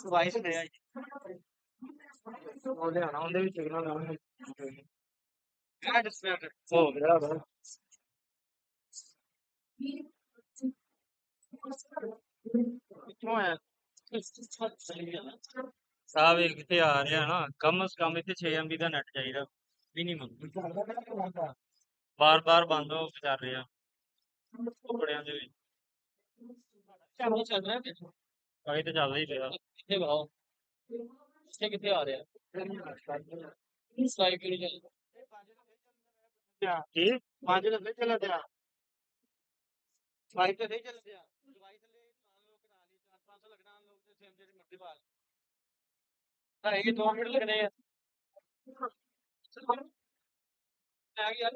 Vice ਨੇ ਆਈ ਉਹਦੇ ਆਣਾ ਉਹਦੇ ਵਿੱਚ ਸਿਗਨਲ ਆਉਣਾ ਕਿਹੜਾ ਡਿਸਪਲੇ ਹੋ ਗਿਆ ਵਾ ਕਿਉਂ ਹੈ ਸਾਹ ਵੀ ਕਿੱਥੇ ਆ ਰਿਹਾ ਨਾ ਕਮ ਸੇ ਕਮ ਇੱਥੇ 6 MB ਦਾ ਨੈਟ ਚਾਹੀਦਾ ਮਿਨੀਮਮ ਬਾਰ-ਬਾਰ ਬੰਦ ਹੋ ਕੇ ਚੱਲ ਰਿਹਾ ਬੜਿਆਂ ਦੇ ਵਿੱਚ ਚੱਲ ਰਿਹਾ ਅਜੇ ਤਾਂ ਚੱਲਦਾ ਹੀ ਪਿਆ ਕਿੱਥੇ ਬਾਓ ਕਿੱਥੇ ਆ ਰਿਹਾ ਸਲਾਈਡ ਕਿਹੜੀ ਚੱਲ ਕੀ 5 ਲੱਗੇ ਚੱਲ ਤੇਰਾ ਸਲਾਈਡ ਤੇ ਨਹੀਂ ਚੱਲ ਰਿਹਾ ਦਵਾਈ ਥੱਲੇ ਲੋਕ ਕਰਾ ਲਈ 4-500 ਲੱਗਣਾ ਲੋਕ ਤੇ ਸੇਮ ਜਿਹੜੀ ਮਰਜ਼ੀ ਪਾ ਲੈ ਇਹ 2 ਮਿੰਟ ਲੱਗਣੇ ਆ ਆ ਗਿਆ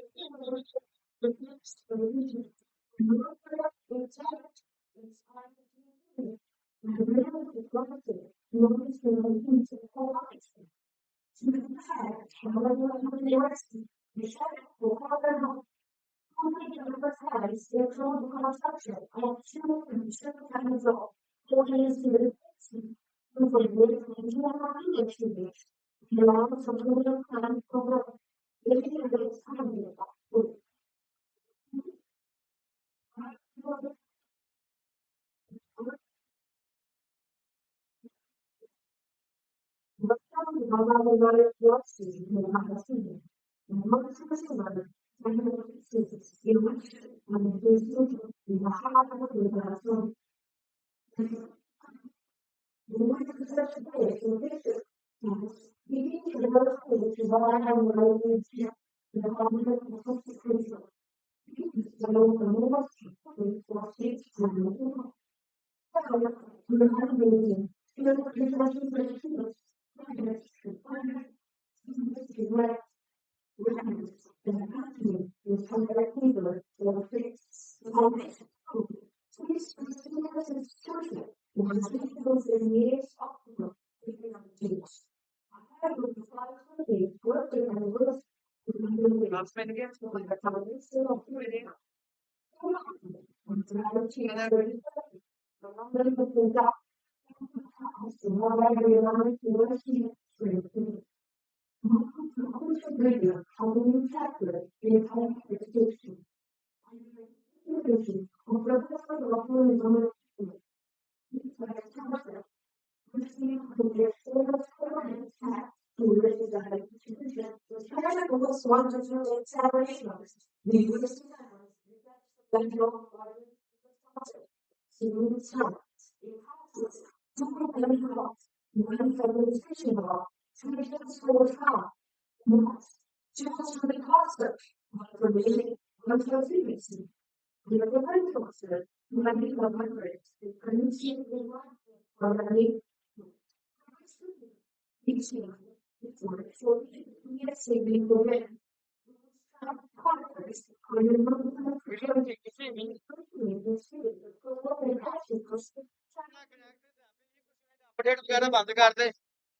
अपडेट वगैरह बंद कर दे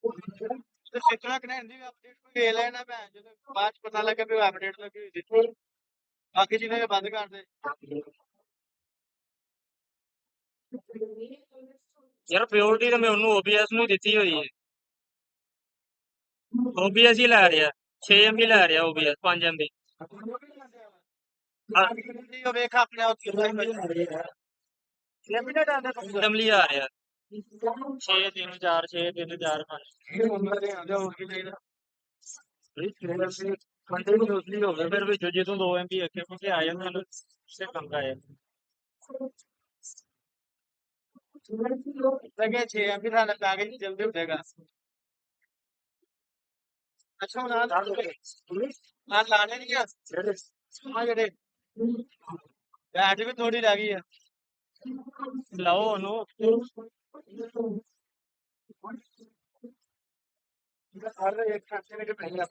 तो सिस्टम कनेक्ट नहीं अपडेट कोई ले लेना मैं जो बाद पता लगे भी अपडेट लगी हुई थी बाकी चीजें बंद कर दे यार प्योरिटी तो मैं ਉਹਨੂੰ OBS ਨੂੰ ਦਿੱਤੀ ਹੋਈ ਹੈ OBS ਹੀ ਲੈ ਰਿਹਾ 6 MB ਲੈ ਰਿਹਾ OBS 5 MB ਉਹ ਵੇਖ ਆਪਣੇ ਉੱਤੇ ਲਿਮਿਟਡ ਆਂਦਾ ਫੈਮਿਲੀ ਆ ਰਿਹਾ 6 3 4 6 3 4 5 ਇਹ ਨੰਬਰ ਦੇ ਆਂਦਾ ਹੋਰ ਕੀ ਚਾਹੀਦਾ ਕੰਟੀਨਿਊਸਲੀ ਹੋ ਗਿਆ ਫਿਰ ਵਿੱਚ ਜਦੋਂ 2 MB ਅੱਗੇ ਪਿੱਛੇ ਆ ਜਾਂਦਾ ਨਾ ਸੇ ਕੰਮ ਦਾ ਹੈ लगे 6 MB ਦਾ ਲਗਾ ਕੇ ਜਲਦੀ ਹੋ ਜਾਏਗਾ ਅੱਛਾ ਹੁਣ ਆ ਲਾਣੇ ਨਹੀਂ ਆ ਜਿਹੜੇ ਬੈਟਰੀ ਵੀ ਥੋੜੀ ਰਹਿ ਗਈ ਆ ਲਾਓ ਉਹਨੂੰ हर एक खर्चे में पहले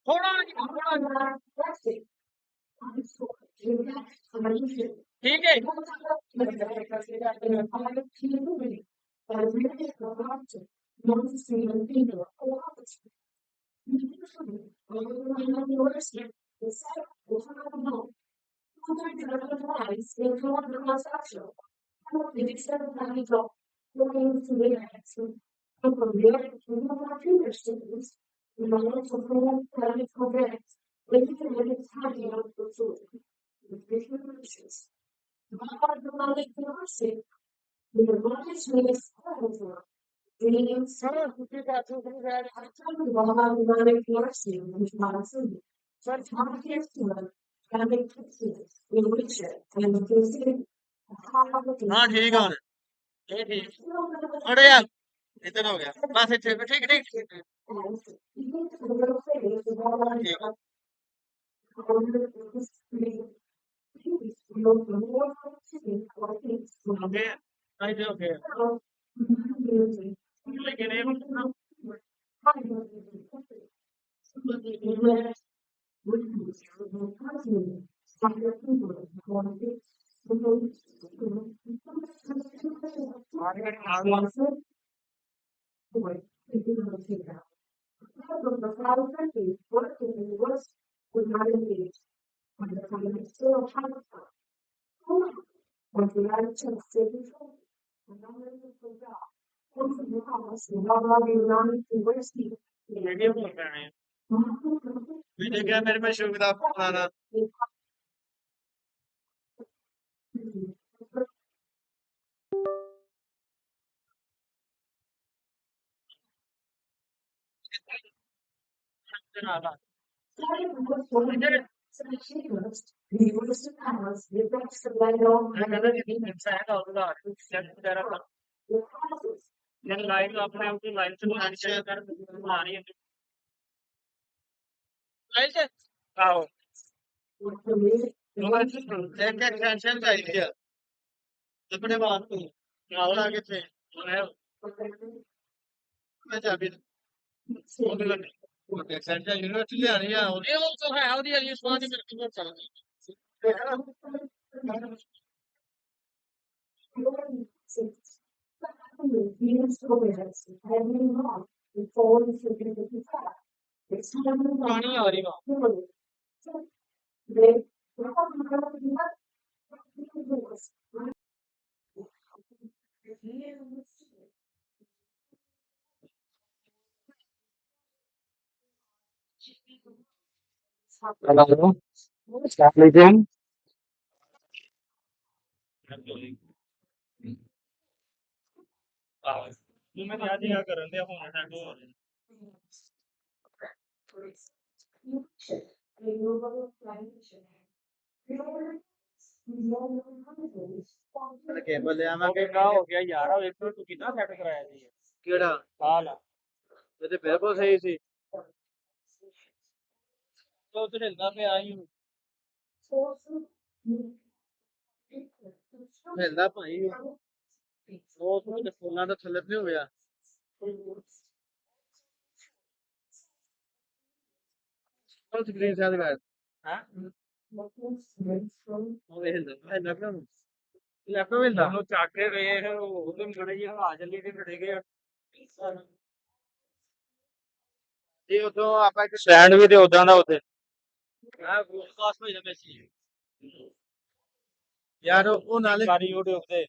थोड़ा थोड़ा ठीक है हाँ ठीक है ये ठीक अरे यार इतना हो गया बस ठीक ठीक ठीक ठीक ओके ओके ओके लेकिन ये वीडियो कॉल कर रहे हैं वीडियो क्या मेरे में सुविधा बनाना लाइव अपने आप लाइव से शेयर कर बना रही है लाइव से आओ एक एक्सटेंशन चाहिए अपने बात को और आगे थे मैं चाबी एक्सटेंशन यूनिवर्सिटी आ रही है ये तो है और ये स्वाद में चल पानी आ रही है हेलो अस्सलाम वालेकुम मैं याद ही कर रहे हैं फोन सेट केबल है मैं क्या हो गया यार एक तो तू कितना सेट कराया थी केड़ा हाल ये तो बिल्कुल सही सी तो तेरे हिलदा पे आई हूं हिलदा भाई वो तो फोना तो थल्ले नहीं हो गया कौन स्क्रीन से लगा हां वो हिलदा लैपटॉप लैपटॉप हिलदा वो चाके गए वो तो बड़े ही हवा चली के खड़े गए ਜੀ ਉਦੋਂ ਆਪਾਂ ਇੱਕ ਸਟੈਂਡ ਵੀ ਤੇ ਉਦਾਂ ਦਾ ਉੱਤੇ ਆ ਬ੍ਰੋਡਕਾਸਟ ਹੋ ਜਾਂਦਾ ਸੀ ਯਾਰ ਉਹ ਨਾਲੇ ਸਾਰੀ YouTube ਤੇ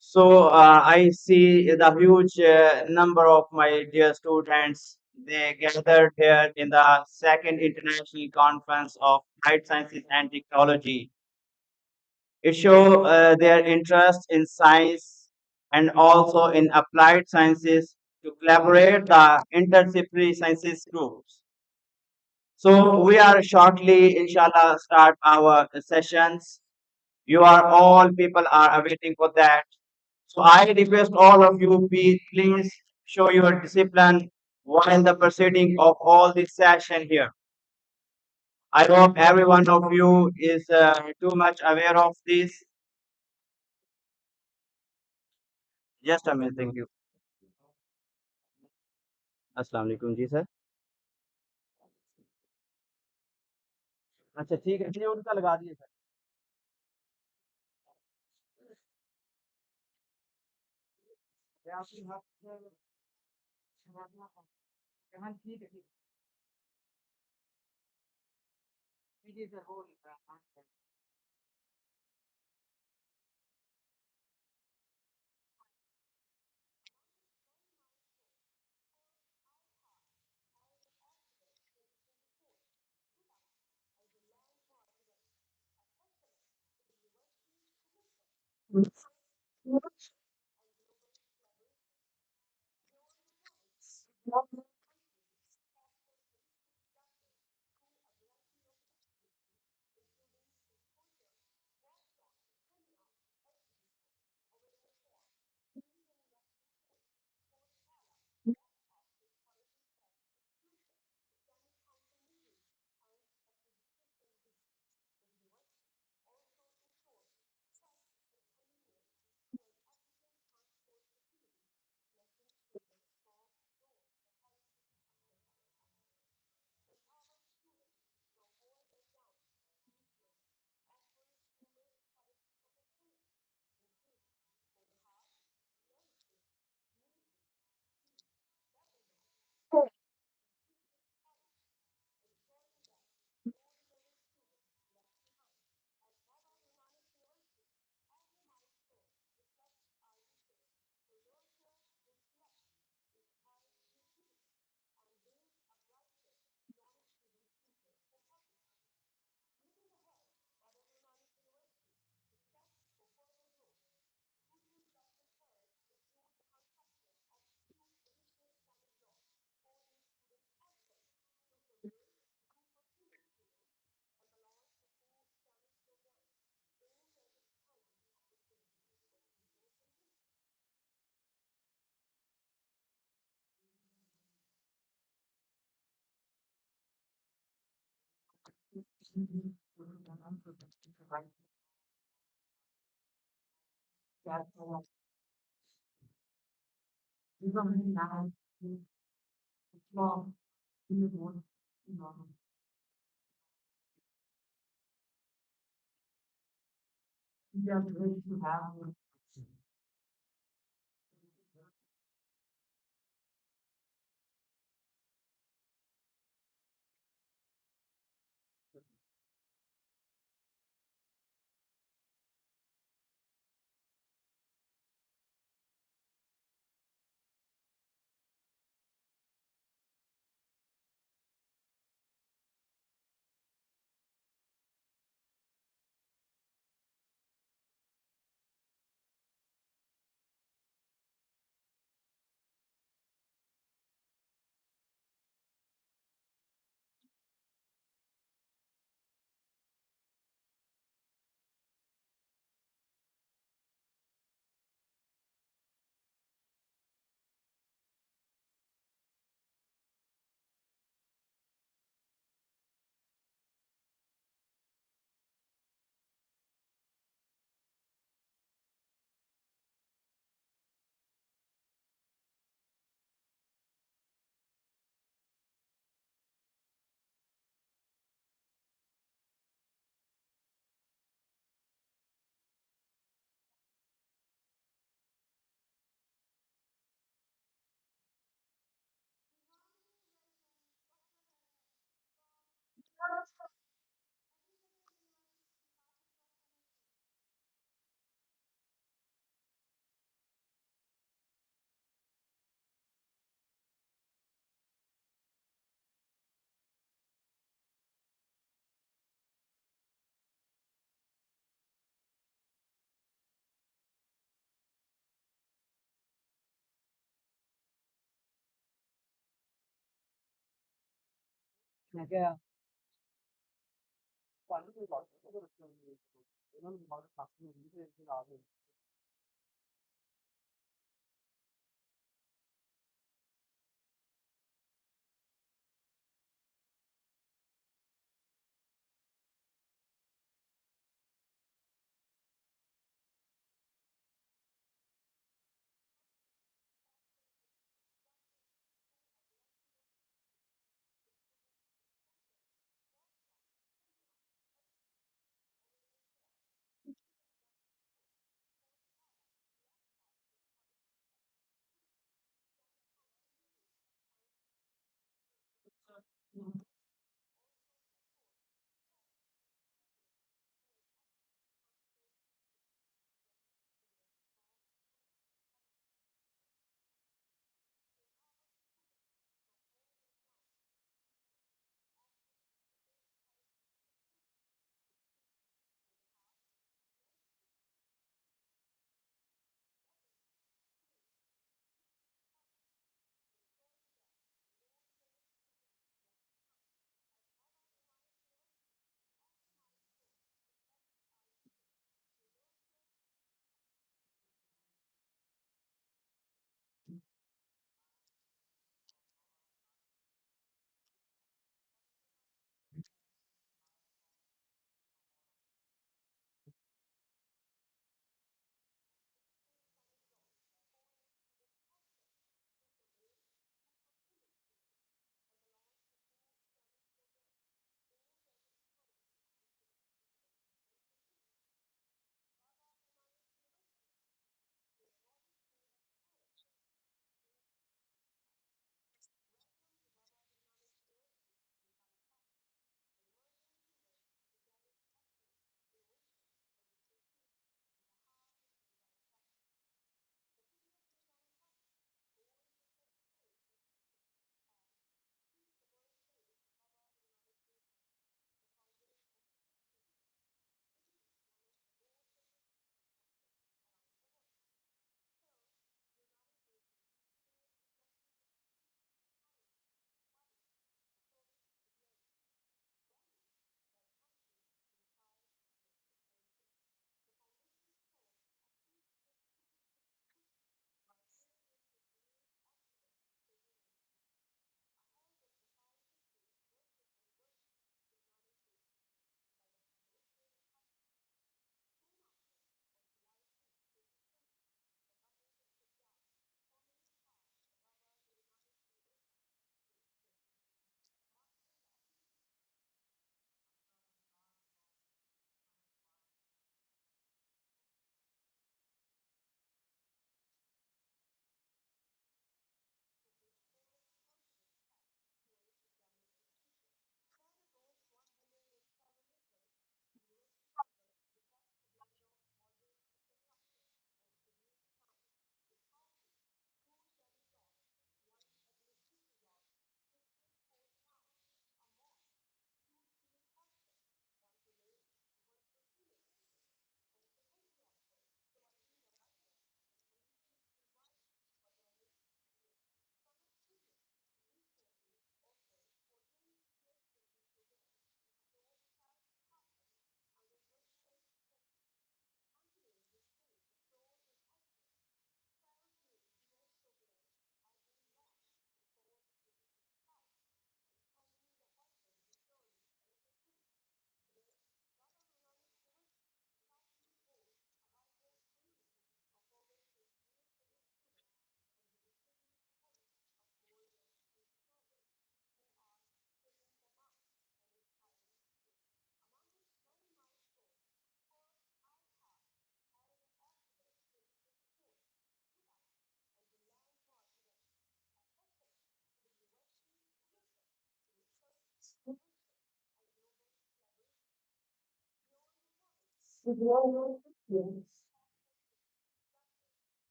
So I see the huge number of my dear students. They gathered here in the second international conference of applied sciences and technology. It shows their interest in science and also in applied sciences to collaborate the interdisciplinary sciences groups. So we are shortly, inshallah, start our sessions. You are all people are awaiting for that. So I request all of you, please show your discipline while the proceeding of all this session here. I hope every one of you is too much aware of this. Just a minute, thank you. अस्सलाम वालेकुम जी sir. अच्छा ठीक है, ये उनका लगा दिए sir. ये आपकी हाँ, ठीक है, ठीक है सर, हो रहा है।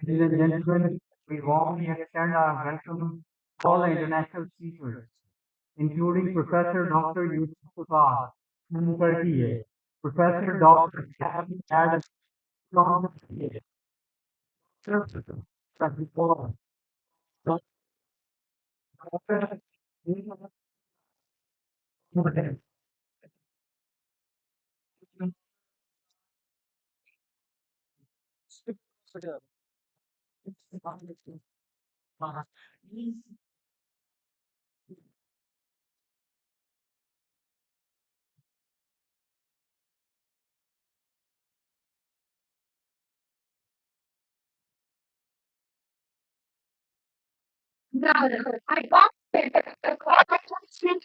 Ladies and gentlemen, we warmly extend our welcome to all the international speakers, including Professor Dr. Yusuf Khan from Turkey, Professor Dr. Adam from Turkey, Professor Dr. No, I got it. I got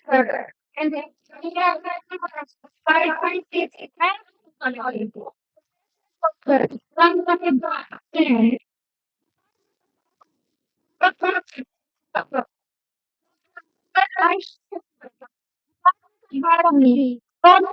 further. And then I think it's valuable. But I'm not about it. But I me. Don't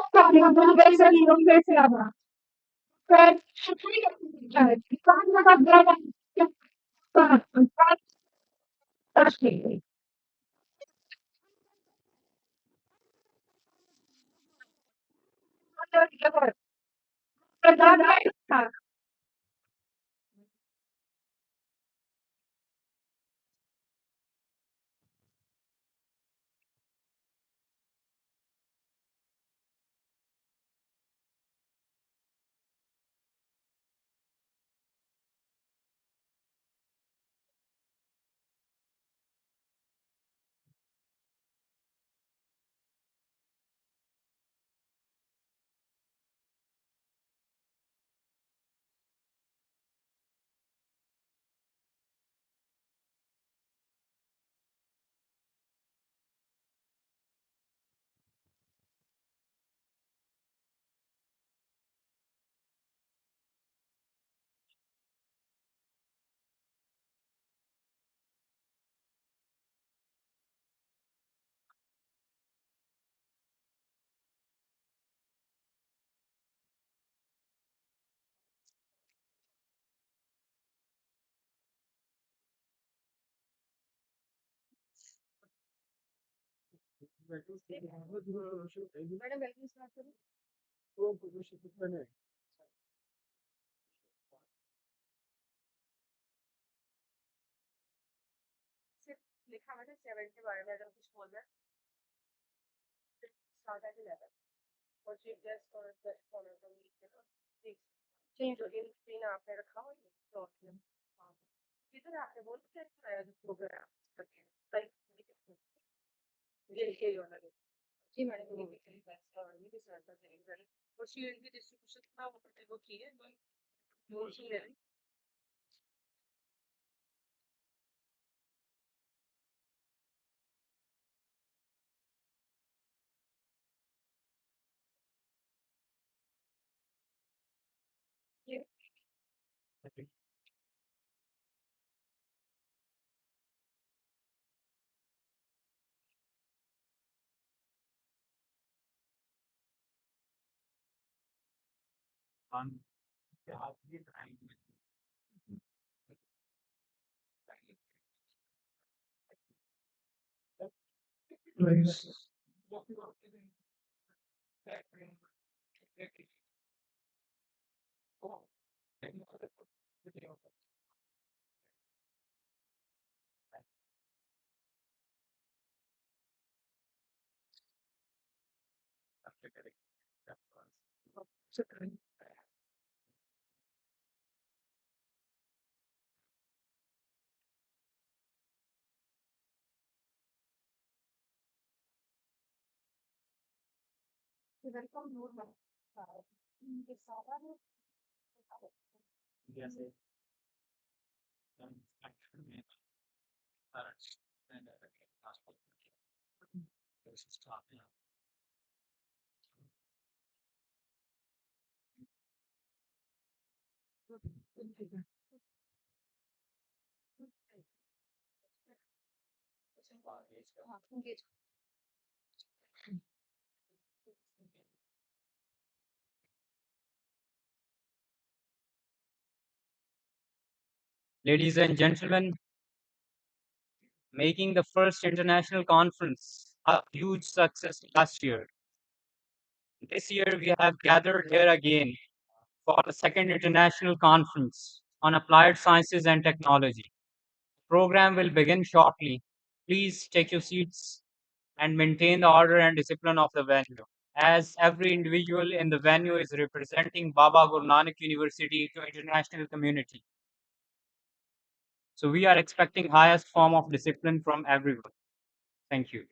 but Ladies and gentlemen, making the first international conference a huge success last year. This year we have gathered here again for the second international conference on applied sciences and technology. Program will begin shortly. Please take your seats and maintain the order and discipline of the venue. As every individual in the venue is representing Baba Guru Nanak University to international community. So we are expecting highest form of discipline from everyone. Thank you.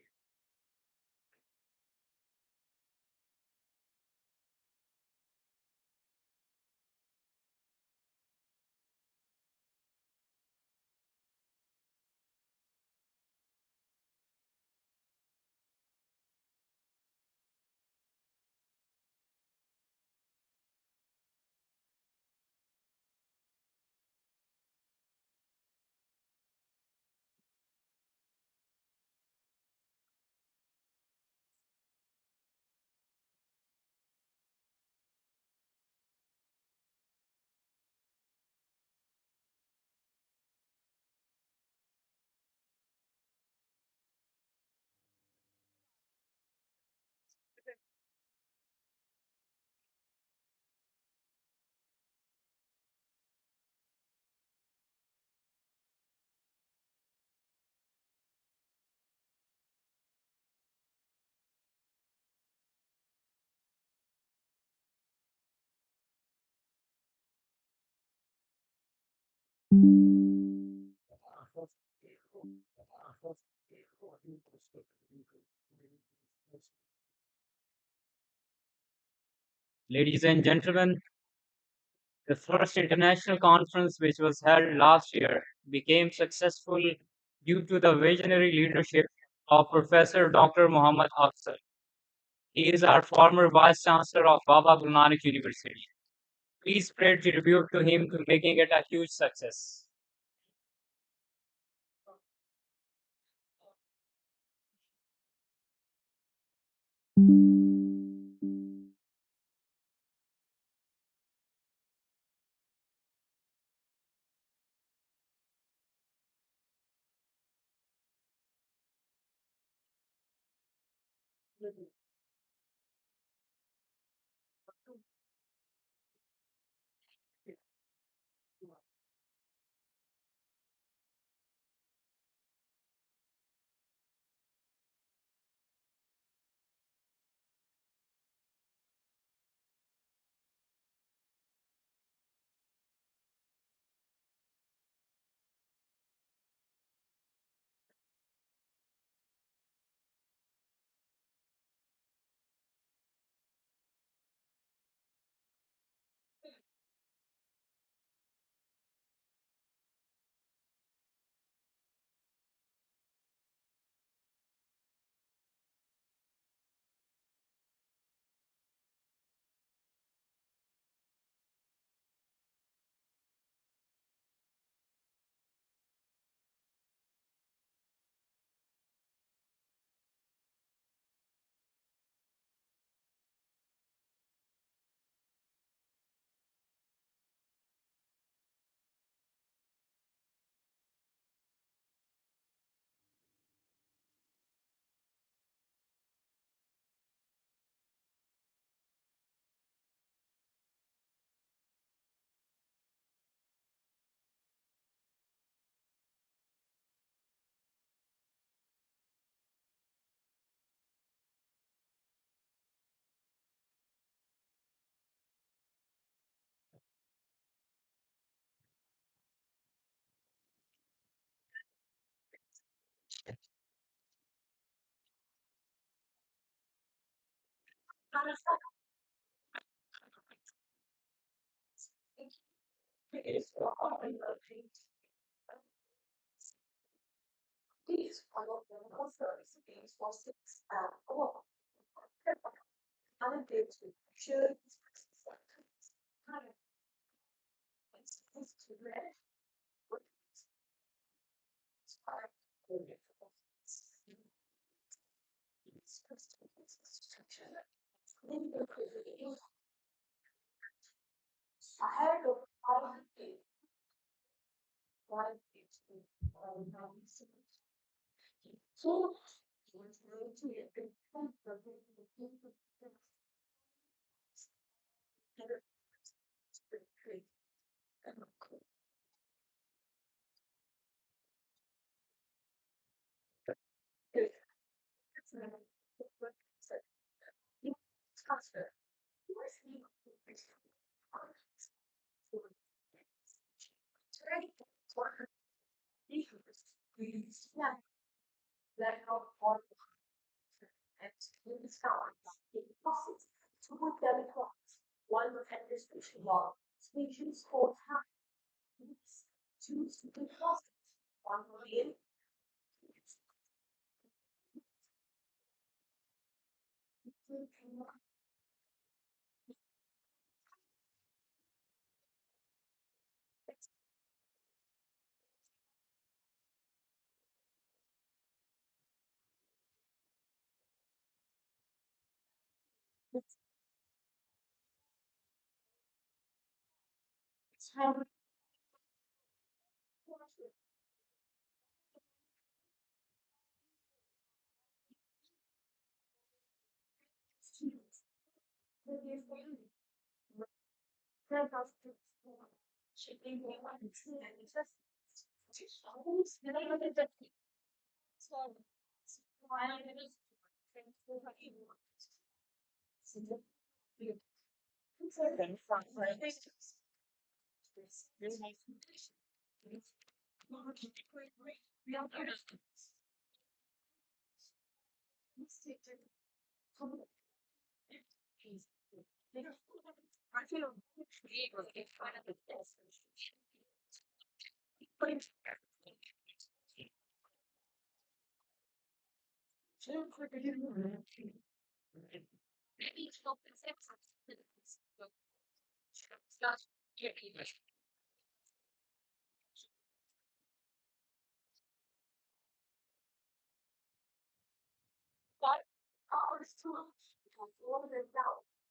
Ladies and gentlemen, the first international conference, which was held last year, became successful due to the visionary leadership of Professor Dr. Muhammad Afzal. He is our former Vice Chancellor of Baba Guru Nanak University. Please spread tribute to him to making it a huge success.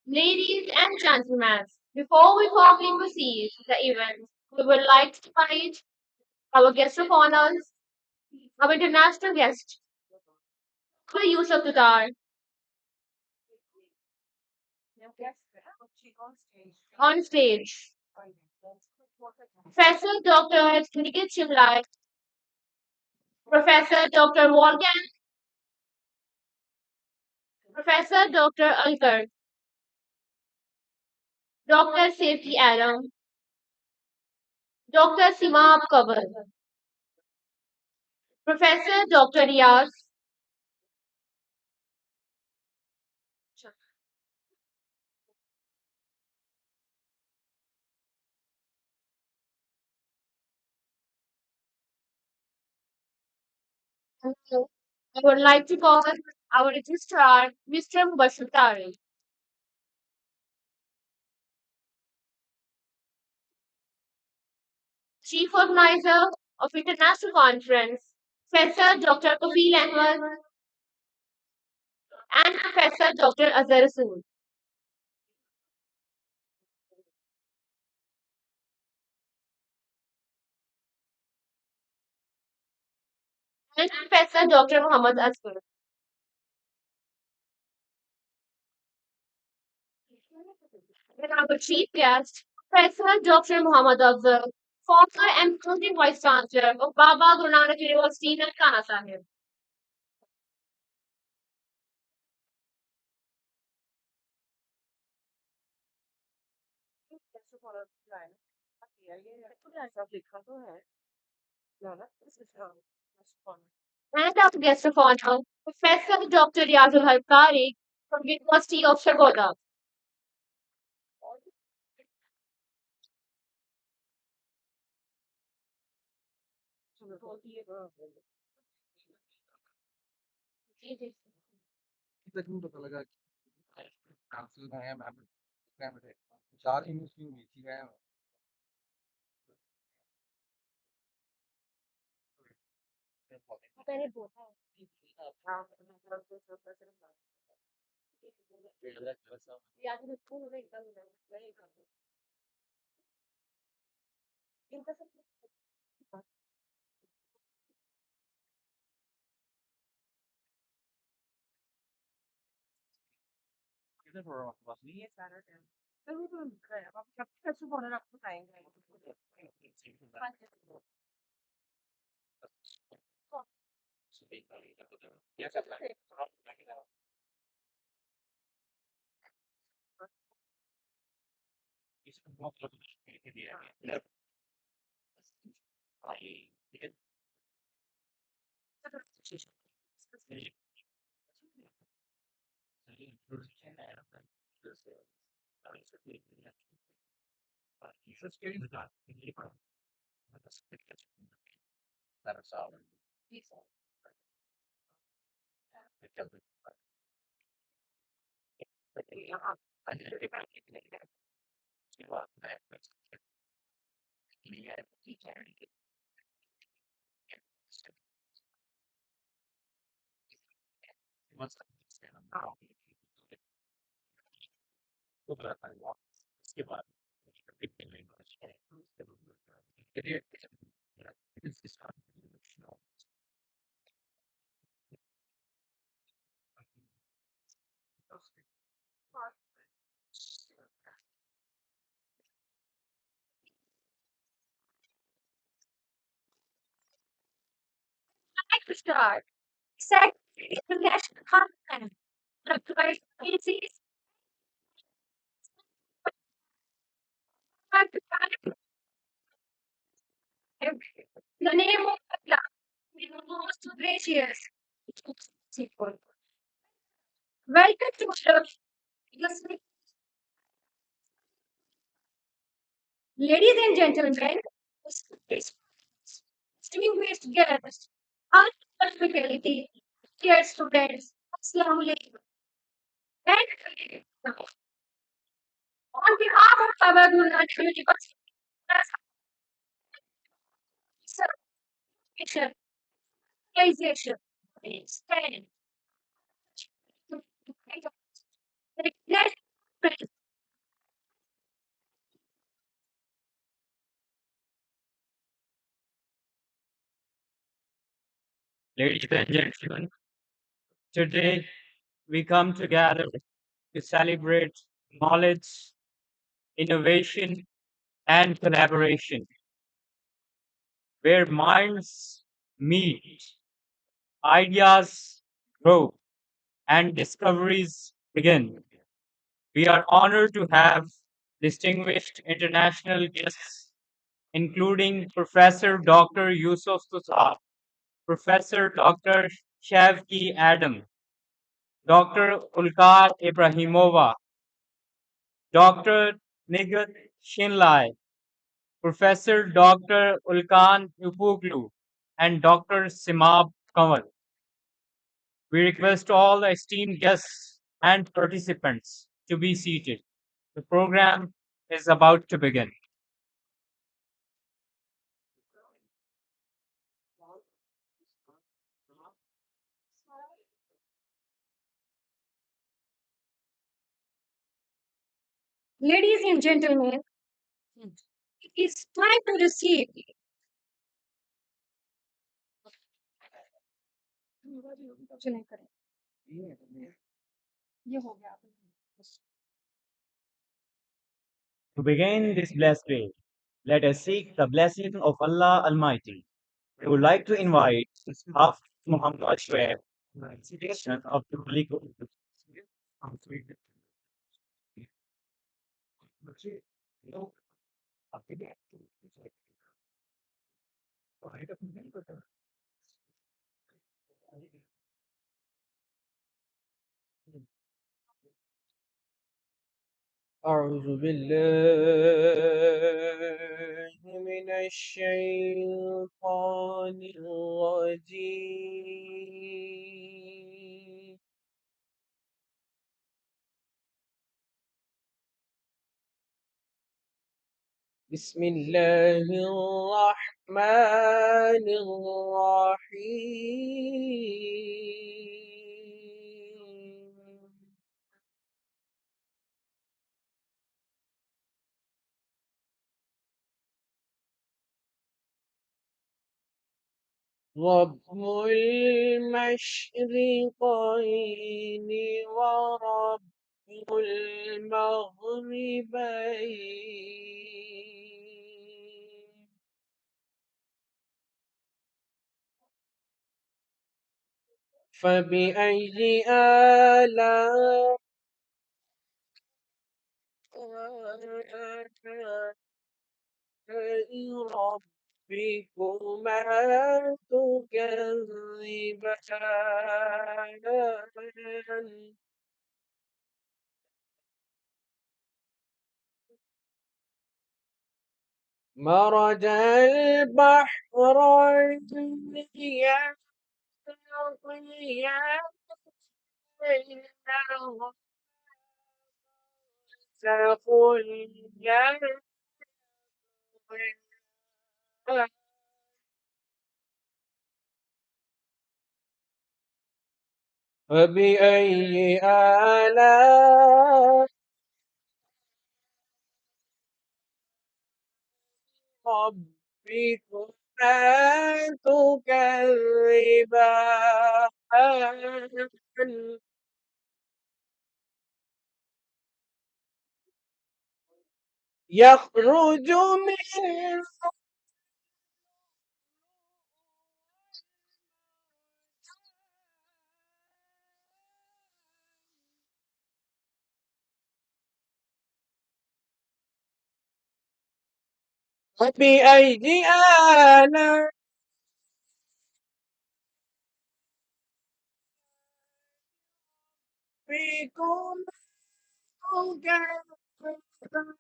Ladies and gentlemen, before we formally proceed the event, we would like to invite our guest of honors, our international guest, the use of Qatar, on stage. Professor Dr. Nikhil, Professor Dr. Morgan, Professor Dr. Alkar, Dr. Safety Adam, Dr. Simab Kabar, Professor Dr. Riaz. Also, I would like to call our registrar, Mr. Mubashir Tariq, Chief Organizer of International Conference, Professor Dr. Kafil Ahmed, and Professor Dr. Azhar Rasool, and Professor Dr. Muhammad Asghar. And our chief guest, Professor Dr. Muhammad Afzal, former and current Vice Chancellor of Baba Guru Nanak University, Nankana Sahib. And our guest of honor, Professor Dr. Yazul Halkari from University of Sargodha. Like to start. Second, international conference. The first is in the name of Allah, the most gracious. Welcome to the ladies and gentlemen, distinguished guests, our hospitality, dear students, Assalamu alaikum. And on behalf of our university, civilization, stand. Ladies and gentlemen, today we come together to celebrate knowledge, innovation, and collaboration, where minds meet, ideas grow, and discoveries begin. We are honored to have distinguished international guests, including Professor Dr. Yusuf Tusa, Professor Dr. Shavki Adam, Dr. Ulkar Ibrahimova, Dr. Nigat Shinlai, Professor Dr. Ulkan Upuglu, and Dr. Simab Kanwal. We request all the esteemed guests and participants to be seated. The program is about to begin. Ladies and gentlemen, it is time to receive. To begin this blessed day, let us seek the blessing of Allah Almighty. We would like to invite Half Muhammad Ashwar, recitation of the Holy Quran. أعوذ بالله من الشيطان الرجيم بسم الله الرحمن الرحيم رب المشرقين ورب المغربين فبأي آلاء ربكما تكذبان مرج البحرين يلتقيان يلتقيان فبأي آلاء ربكما تكذبان يخرج من فبأي آلاء ربكما تكذبان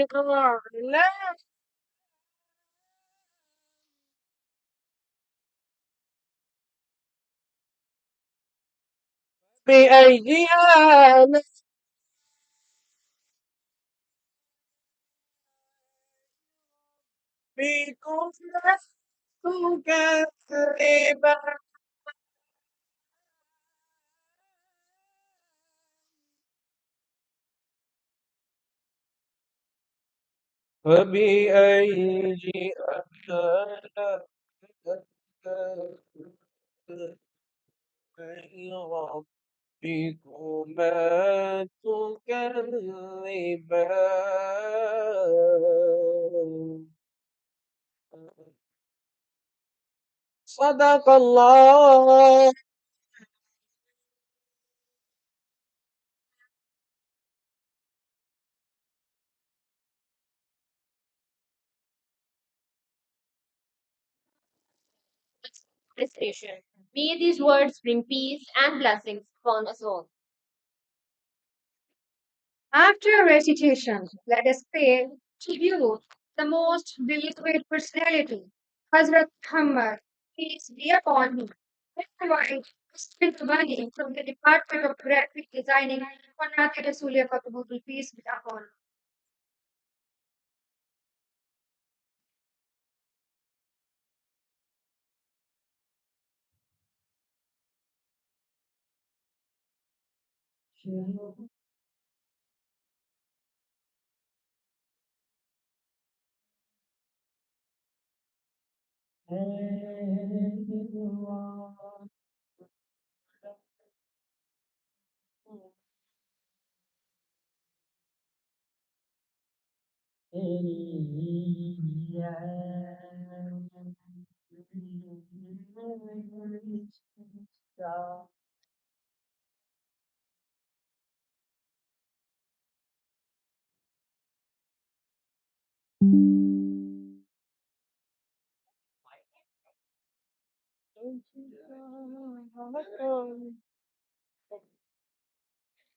كالأعلام بأي آلاء ربكما تكذبان فبأي آلاء ربكما تكذبان صدق الله. Recitation. May these words bring peace and blessings upon us all. After recitation, let us pay tribute the most beloved personality, Hazrat Muhammad, peace be upon him. Invite Mr. Tabani from the Department of Graphic Designing, Qanat Rasulia Fatbul, peace be upon him.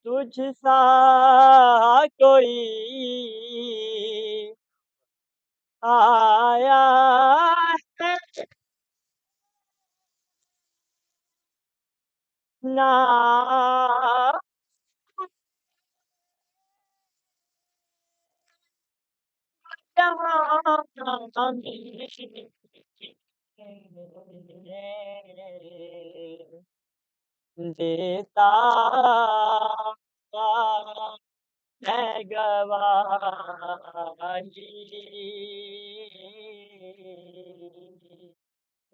तुझसा कोई आया है ना जहाँ में देता है गवाही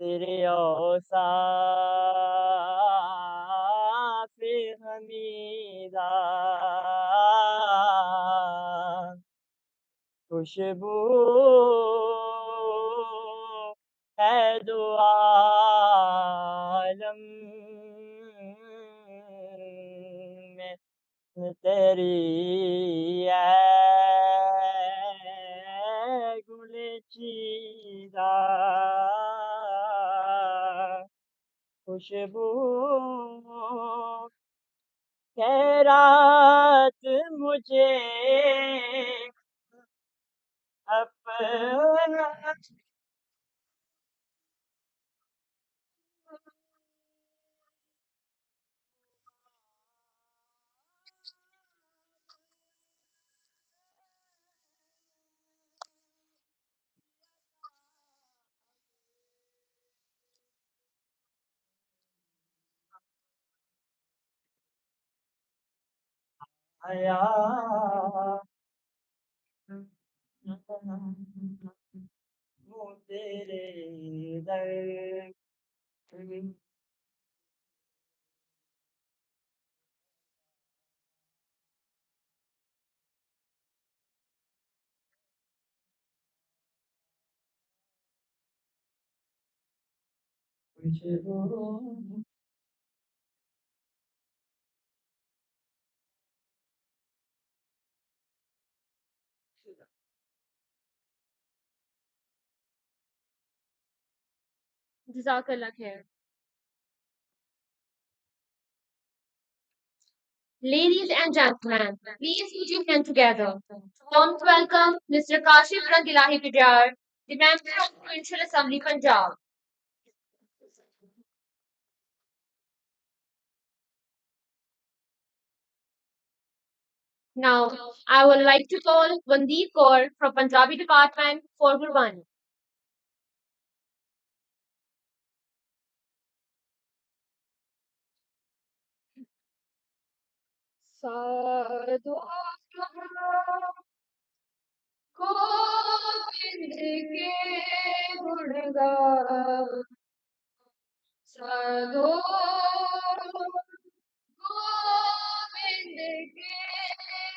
तेरे औसाफ हमीदा खुशबू है दो आलम में तेरी है गुल चीदा खुशबू खैरात मुझे अपना आया वो तेरे दर खुशबू Jazakallah khair. Ladies and gentlemen, please put your hands together. Warm welcome, Mr. Kashif Rangilahi Pidyar, the Member of Provincial Assembly, Punjab. Now, I would like to call Vandeep Kaur from Punjabi Department for Gurbani. साधु गोविंद के गुण गाओ साधु गोविंद के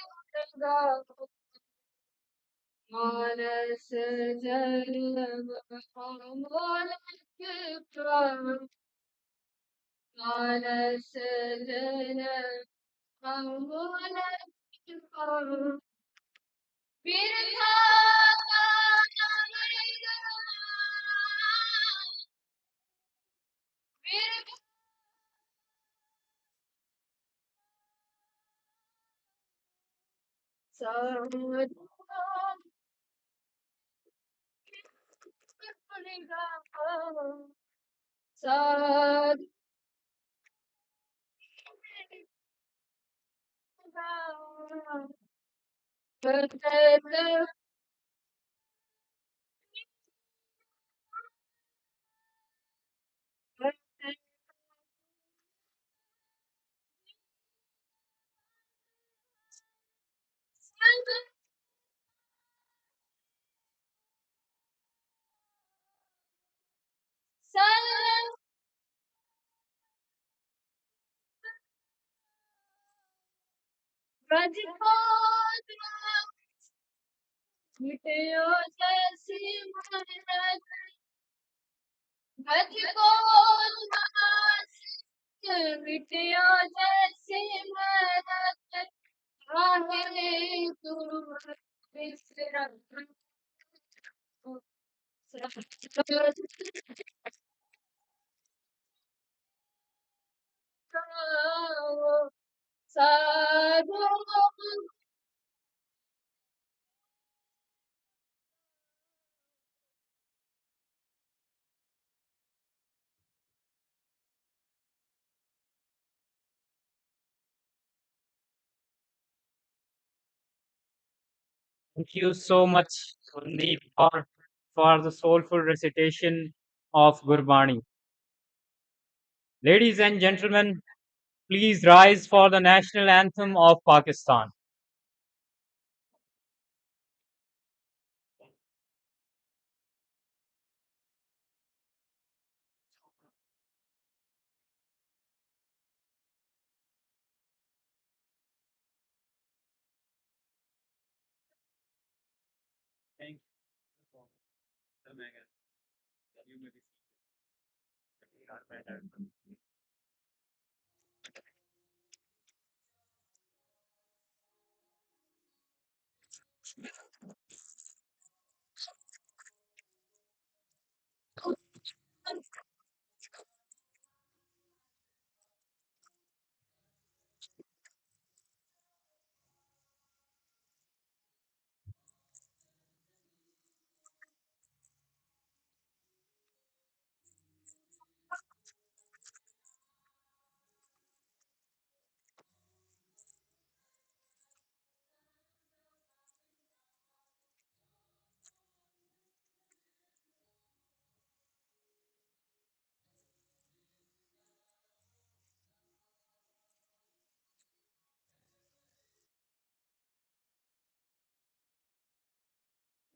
गुण गाओ मानस जन्म अमोलक प्राण मानस जन्म अमोलक प्राण बिरथा साधु साधु मिटयो जैसी मन्नत मुझको उदास मिटयो जैसी मन्नत आहे तू बिसरा साधु Thank you so much, Sandeep, for the soulful recitation of Gurbani. Ladies and gentlemen, please rise for the national anthem of Pakistan.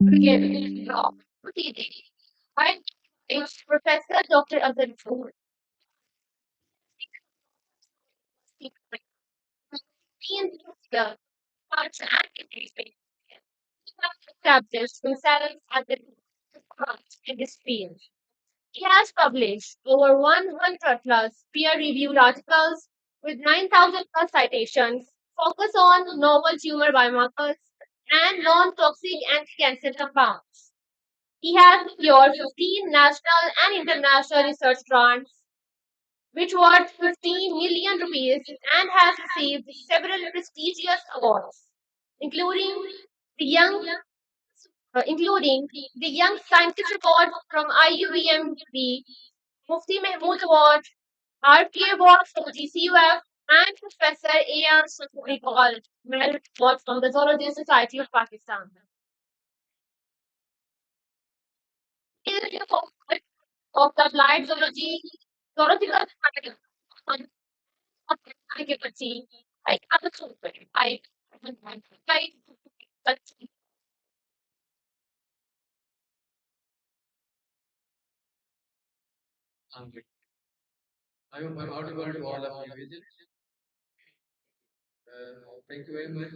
Begin. Good evening. I am Professor Dr. Azan Food. In this year, March and April, he has established himself as the expert in this field. He has published over 100 plus peer-reviewed articles with 9,000 plus citations, focus on novel tumor biomarkers and non-toxic anti-cancer compounds. He has secured 15 national and international research grants, which worth 15 million rupees, and has received several prestigious awards, including the Young Young Scientist Award from IUBMB, Mufti Mahmood Award, RPA Award from GCUF, and Professor A.R. Sukri Paul Merit Award from the Zoology Society of Pakistan. He is the founder of the Applied Zoological Society occupancy. I have a children. I I hope I'm audible to all of you, is it? Thank you very much.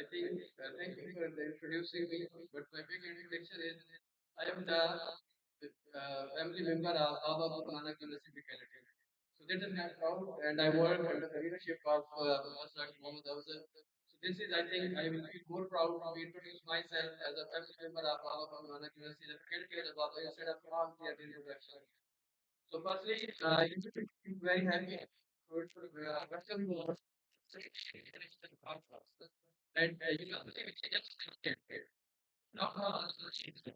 Thank you for introducing me. But my big introduction is I am the family member of Baba Nanak University. So this is my proud, and I work under the leadership of Professor Muhammad Awzal. So this is, I think, I will feel more proud to introduce myself as a family member of Baba Nanak University, the faculty of the Baba instead of all the other introduction. So firstly, I'm very happy to welcome you all. And you know, not all but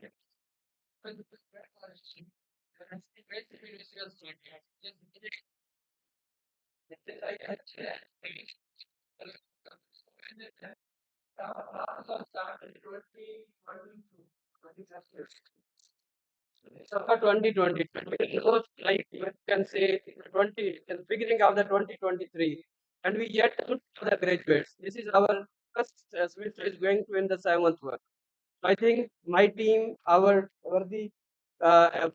Summer 2020, it was like you can say 20, in the beginning of the 2023, and we yet to the graduates. This is our first semester is going to in the seventh one. I think my team, our the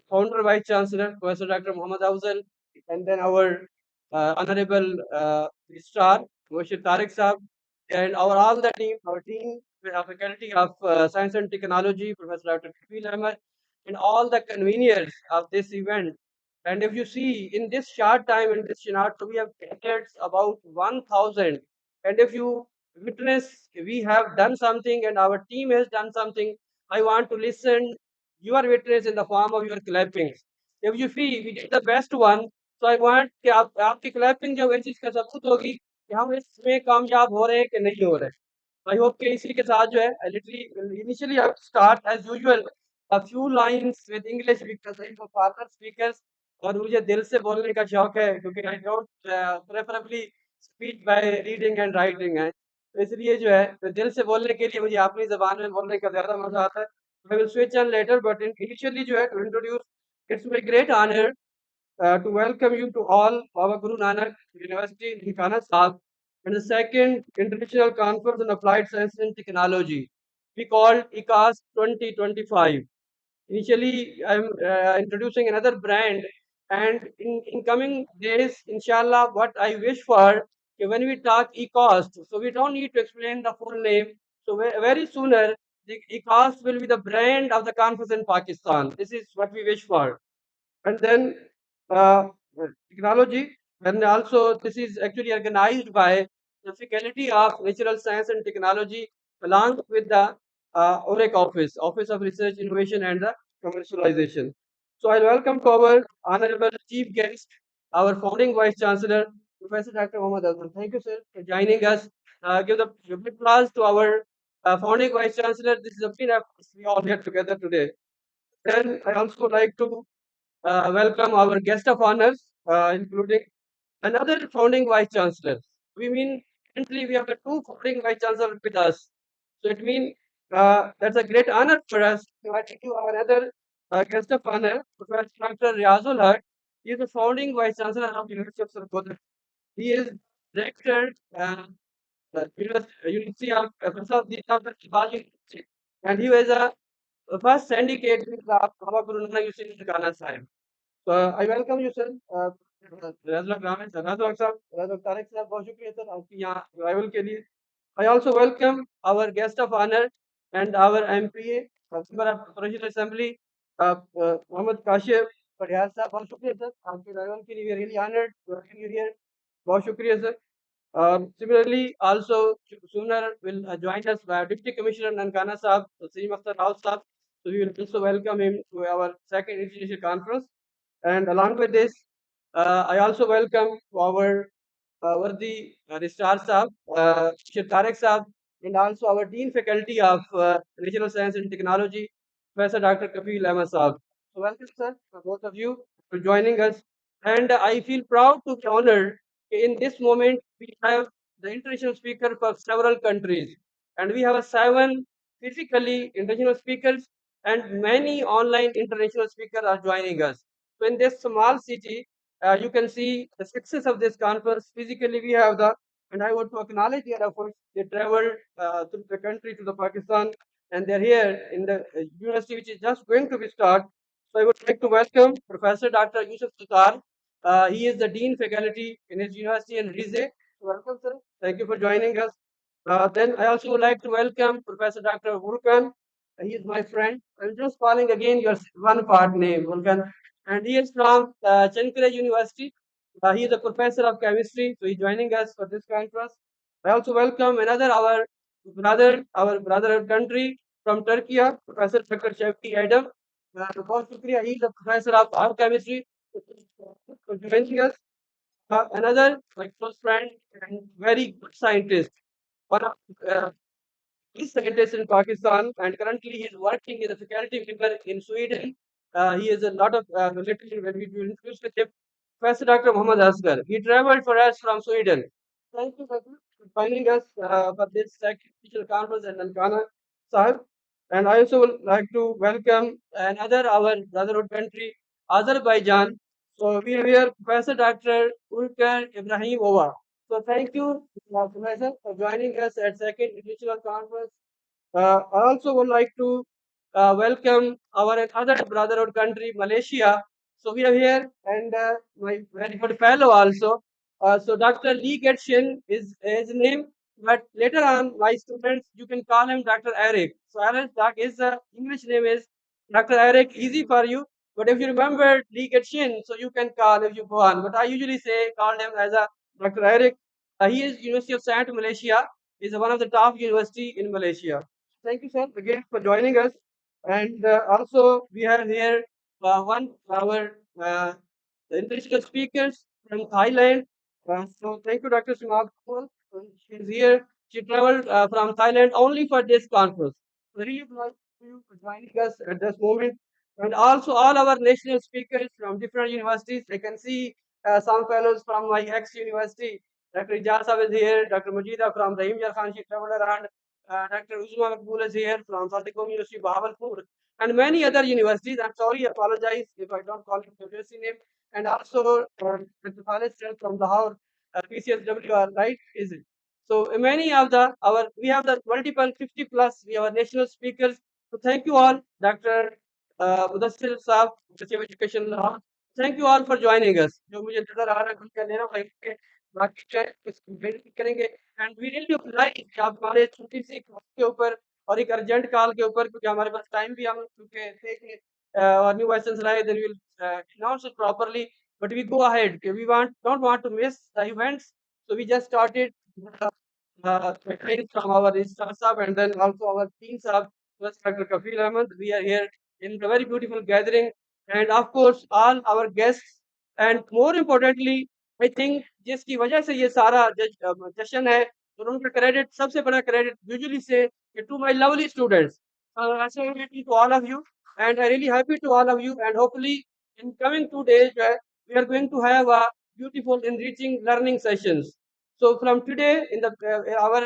founder vice chancellor, Professor Dr. Muhammad Awzal, and then our honorable registrar, Moshe Tariq Saab, and all the team, our team, faculty of science and technology, Professor Dr. Kafil Ahmed, and all the conveners of this event. And if you see in this short time in this short, we have gathered about 1,000. And if you witness, we have done something and our team has done something. I want to listen your witness in the form of your clappings. If you see, we did the best one. So I want कि आपकी clapping जो है चीज का सबूत होगी कि हम इसमें कामयाब हो रहे हैं कि नहीं हो रहे. I hope कि इसी के साथ जो है literally initially I would start as usual a few lines with English because I'm a partner speakers और मुझे दिल से बोलने का शौक है क्योंकि I don't preferably speak by reading and writing है. तो इसलिए जो है तो दिल से बोलने के लिए मुझे अपनी ज़बान में बोलने का ज़्यादा मज़ा आता है. I will switch on later, but initially, you have to introduce. It's my great honor to welcome you to all Baba Guru Nanak University in Kana Sahib and the second International Conference on Applied Science and Technology. We called ICAST 2025. Initially, I'm introducing another brand, and in coming days, inshallah, what I wish for when we talk e-cost, so we don't need to explain the full name. So very sooner, the e-cost will be the brand of the conference in Pakistan. This is what we wish for. And then uh, technology, and also this is actually organized by the Faculty of Natural Science and Technology along with the OREC Office of Research, Innovation and the Commercialization. So I welcome to our honorable chief guest, our founding vice chancellor, Professor Dr. Mohammad Azman. Thank you, sir, for joining us. Give the big applause to our founding vice chancellor. This is a big effort we all here together today. Then I also like to welcome our guest of honors, including another founding vice chancellor. We mean currently we have the two founding vice chancellors with us. So it means that's a great honor for us to invite you our another guest of honor, Professor Dr. Riazul Haq. He is the founding vice chancellor of University of Sargodha. He is director University of Professor of the University, and he was a first syndicate with the Baba Guru Nanak University in Ghana Sahib. So I welcome you, sir. Razak Ramesh, Razak sir, Razak Tarek sir, बहुत शुक्रिया sir आपकी यहाँ arrival के लिए. I also welcome our guest of honor and our MPA, member of Provincial Assembly, Mohammed Kashif Padhiyar sir. बहुत शुक्रिया sir आपके arrival के लिए. We are really honored to have you here. बहुत शुक्रिया sir. Similarly, also sooner will join us Deputy Commissioner Nankana Saab, Sri Makhtar Rao Saab. So we will also welcome him to our second international conference. And along with this, I also welcome our worthy Registrar Saab, Shir Tarek Saab, and also our Dean Faculty of Regional Science and Technology, Professor Dr. Kafil Ahmed Saab. So welcome, sir, for both of you for joining us. And I feel proud to be honored in this moment. We have the international speaker for several countries, and we have a seven physically international speakers, and many online international speakers are joining us. So in this small city, you can see the success of this conference. Physically, we have the, and I want to acknowledge their efforts. They traveled to the country, to the Pakistan, and they're here in the university, which is just going to be start. So I would like to welcome Professor Dr. Yusuf Sutar. He is the Dean Faculty in his university in Rize. Welcome, sir. Thank you for joining us. Then I also would like to welcome Professor Dr. Vulkan. He is my friend. I'm just calling again your one part name, Vulkan. And he is from Chankere University. He is a professor of chemistry, so he's joining us for this conference. I also welcome another our brother country from Turkey, Professor Dr. Shevki Adam. बहुत शुक्रिया. He is a professor of biochemistry for joining us. Another my close friend and very good scientist, one of he's scientist in Pakistan, and currently he is working as a faculty member in Sweden. He has a lot of related when we do inclusive. Professor Dr. Muhammad Asghar. He traveled for us from Sweden. Thank you, Dr. for joining us for this second official conference in Nankana Sahib. And I also would like to welcome another our brotherhood country, Azerbaijan. So we have here Professor Dr. Ulker Ibrahimova. So thank you, Professor, for joining us at second individual conference. I also would like to welcome our other brotherhood country, Malaysia. So we are here, and my very good fellow also. So Dr. Lee Getshin is his name, but later on, my students, you can call him Dr. Eric. So Eric, his English name is Dr. Eric, easy for you. But if you remember Lee Getshin, so you can call if you go on. But I usually say call him as a Dr. Eric. He is University of Science, Malaysia. Is one of the top university in Malaysia. Thank you, sir, again for joining us. And also, we have here one our the international speakers from Thailand. So thank you, Dr. Simag. She's here. She traveled from Thailand only for this conference. Really glad for you for joining us at this moment. And also all our national speakers from different universities. I can see some fellows from my ex-university. Dr. Ijaz is here. Dr. Majida from Rahim Yar Khan. She traveled around. Dr. Uzma Makbul is here from Sadiq University, Bahawalpur. and many other universities. I'm sorry, apologize if I don't call it the university name. And also, Mr. Khalid said from Lahore, PCSWR, right? Is it? So many of the our we have the multiple 50 plus we have our national speakers. So thank you all, Dr. Mudassir Saab, Ministry of Education Lahore. Thank you all for joining us. जो मुझे नजर आ रहा है खुद का लेना भाई के बाकी शायद कुछ वेट करेंगे एंड वी रियली अप्लाई कि आप हमारे छोटी सी call के ऊपर और एक अर्जेंट कॉल के ऊपर क्योंकि हमारे पास टाइम भी हम चुके थे कि और न्यू लाइसेंस लाए then we'll announce it properly but we go ahead we don't want to miss the events so we just started from our Star Sahab and then also our team Sahab plus Dr. Kafil Ahmed. We are here in a very beautiful gathering and of course all our guests and more importantly I think जिसकी वजह से ये सारा जश्न है और उनका credit सबसे बड़ा क्रेडिट यूजुअली से to my lovely students. I say happy to all of you and I really happy to all of you and hopefully in coming 2 days we are going to have a beautiful enriching learning sessions. So from today in the our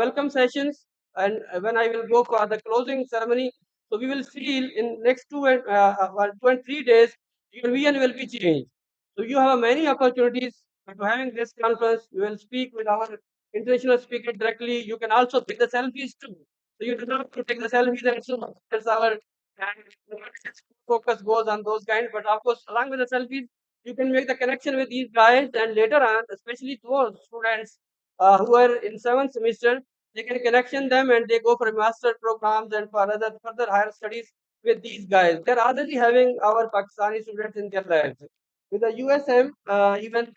welcome sessions and when I will go for the closing ceremony, so we will feel in next 3 days your vision will be changed. So you have many opportunities to having this conference. You will speak with our international speaker directly. You can also take the selfies too. So you do not have to take the selfies and so that's our and focus goes on those kind. But of course, along with the selfies, you can make the connection with these guys and later on, especially those students who are in 7th semester, they can connection them and they go for master programs and for other further higher studies with these guys. They're already having our Pakistani students in their labs. With the USM, even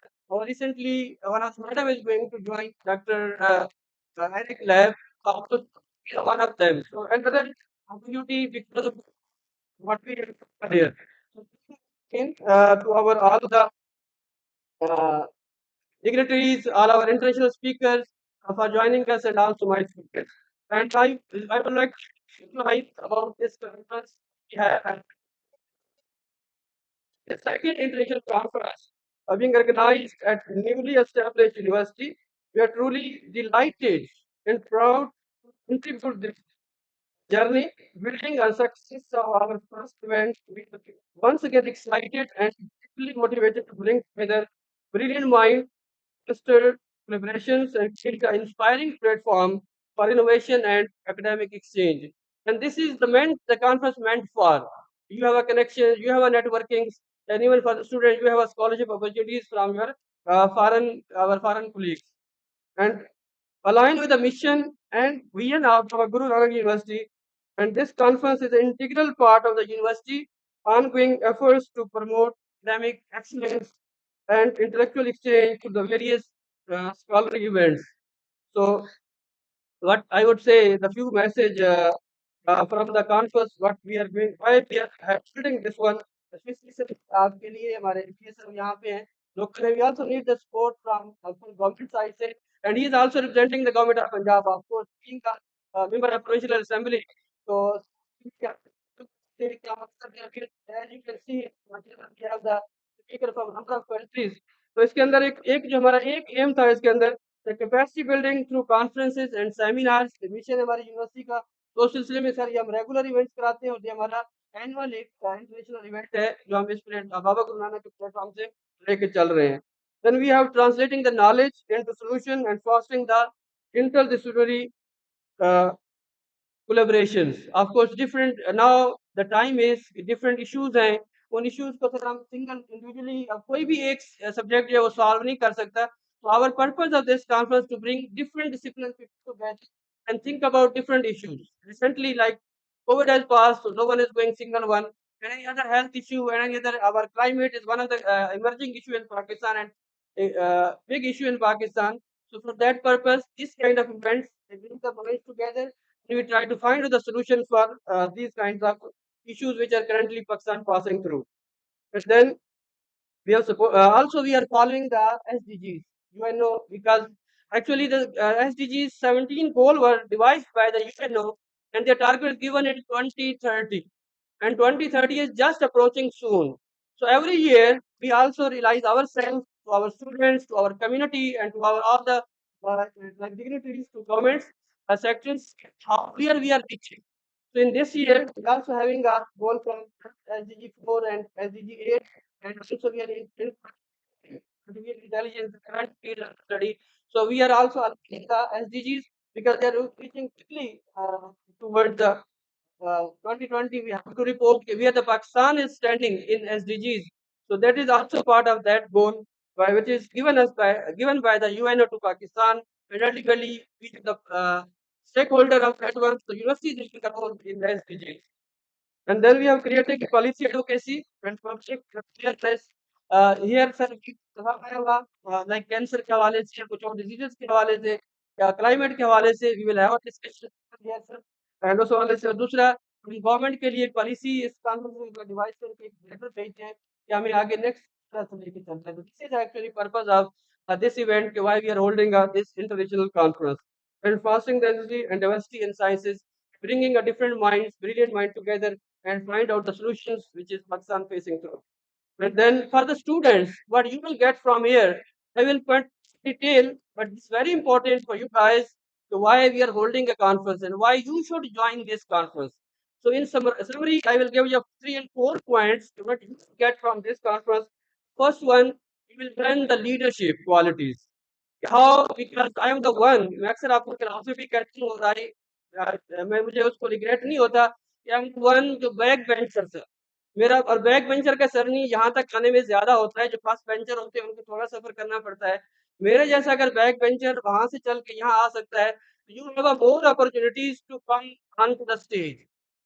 recently, one of madam is going to join Dr. Eric Lab. Also, one of them. So another opportunity because of what we did here. So, in to our all the uh, dignitaries, all our international speakers for joining us, and also my speakers. And I would like to highlight about this conference we have. The second international conference being organized at newly established university. We are truly delighted and proud to contribute this journey, building on success of our first event. We are once again excited and deeply motivated to bring together brilliant minds, foster collaborations, and create an inspiring platform for innovation and academic exchange. And this is the conference meant for. You have a connection, you have a networking, and even for the students, you have a scholarship opportunities from your our foreign colleagues. And aligned with the mission and vision of our Guru Nanak University. And this conference is an integral part of the university ongoing efforts to promote academic excellence and intellectual exchange through the various scholarly events. So what I would say, the few message from the conference, what we are doing, why we are holding this one, especially सिर्फ आपके लिए हमारे MPS sir यहाँ पे हैं. Look, we also need the support from government side से, and he is also representing the government of Punjab, of course, being a member of provincial assembly. So, क्या क्या मकसद है फिर as you can see, we have the speaker from number of countries. तो इसके अंदर एक जो हमारा एक एम था इसके अंदर the capacity building through conferences and seminars mission हमारी यूनिवर्सिटी का तो उस सिलसिले में सर ये हम रेगुलर इवेंट्स कराते हैं और ये हमारा एनुअल एक इंटरनेशनल इवेंट है जो हम इस बाबा गुरु नानक के प्लेटफॉर्म से लेके चल रहे हैं. Then we have translating the knowledge into solution and fostering the interdisciplinary uh, collaborations. Of course, different now the time is different issues हैं उन issues को सर हम single individually कोई भी एक subject जो है वो solve नहीं कर सकता. So our purpose of this conference to bring different disciplines together and think about different issues. Recently, like COVID has passed, so no one is going single one. And any other health issue and any other our climate is one of the emerging issue in Pakistan and a big issue in Pakistan. So for that purpose, this kind of events they bring the knowledge together we try to find the solutions for these kinds of issues which are currently Pakistan passing through. But then we have also we are following the SDGs. UNO because actually the SDGs 17 goal were devised by the UNO and their target is given in 2030 and 2030 is just approaching soon. So every year we also realize ourselves to our students, to our community, and to our all the like dignitaries, to governments, sections, how where we are reaching. So in this year, we are also having a goal from SDG 4 and SDG 8, and also we are in artificial intelligence, the current field of study. So we are also aligning the SDGs because they are reaching quickly towards the 2020. We have to report where the Pakistan is standing in SDGs. So that is also part of that goal, which is given by the UNO to Pakistan. And ultimately, we the stakeholder of that one, the university is taking a role in the SDGs. And then we have created policy advocacy and public awareness. Here, sir, like cancer के हवाले से, कुछ और diseases के हवाले से, या climate के हवाले से, we will have a discussion here, sir. And उस हवाले से और दूसरा, हम गवर्नमेंट के लिए एक पॉलिसी इस कानून को डिवाइस करके एक लेटर भेजते हैं कि हमें आगे नेक्स्ट तरह से लेके चलना है. So this is actually purpose of this event, why we are holding this international conference. And fostering the energy and diversity in sciences, bringing a different minds, brilliant mind together and find out the solutions which is Pakistan facing through. And then for the students, what you will get from here, I will put detail, but it's very important for you guys to why we are holding a conference and why you should join this conference. So in summary, I will give you 3 and 4 points to what you get from this conference. First one, you will learn the leadership qualities. How, because I am the one, मैं अक्सर आपको class में भी कहती हूँ, और मैं मुझे उसको रिग्रेट नहीं होता कि I'm one जो बैक बेंचर था. मेरा और बैक बेंचर का सरनी यहाँ तक आने में ज्यादा होता है, जो फर्स्ट बेंचर होते हैं उनको थोड़ा सफर करना पड़ता है. मेरे जैसा अगर बैक बेंचर वहां से चल के यहाँ आ सकता है, you have a more opportunities to come on to the stage.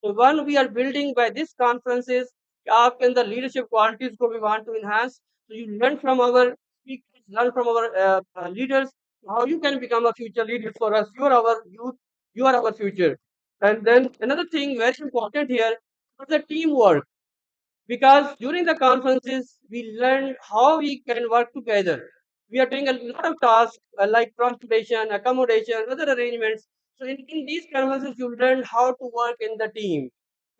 So one we are building by this conference is कि आपके अंदर leadership qualities को we want to enhance. So you learn from our speakers, learn from our leaders how you can become a future leader for us. You are our youth, you are our future. And then another thing very important here is the teamwork, because during the conferences we learned how we can work together. We are doing a lot of tasks like transportation, accommodation, other arrangements. So in these conferences you learn how to work in the team.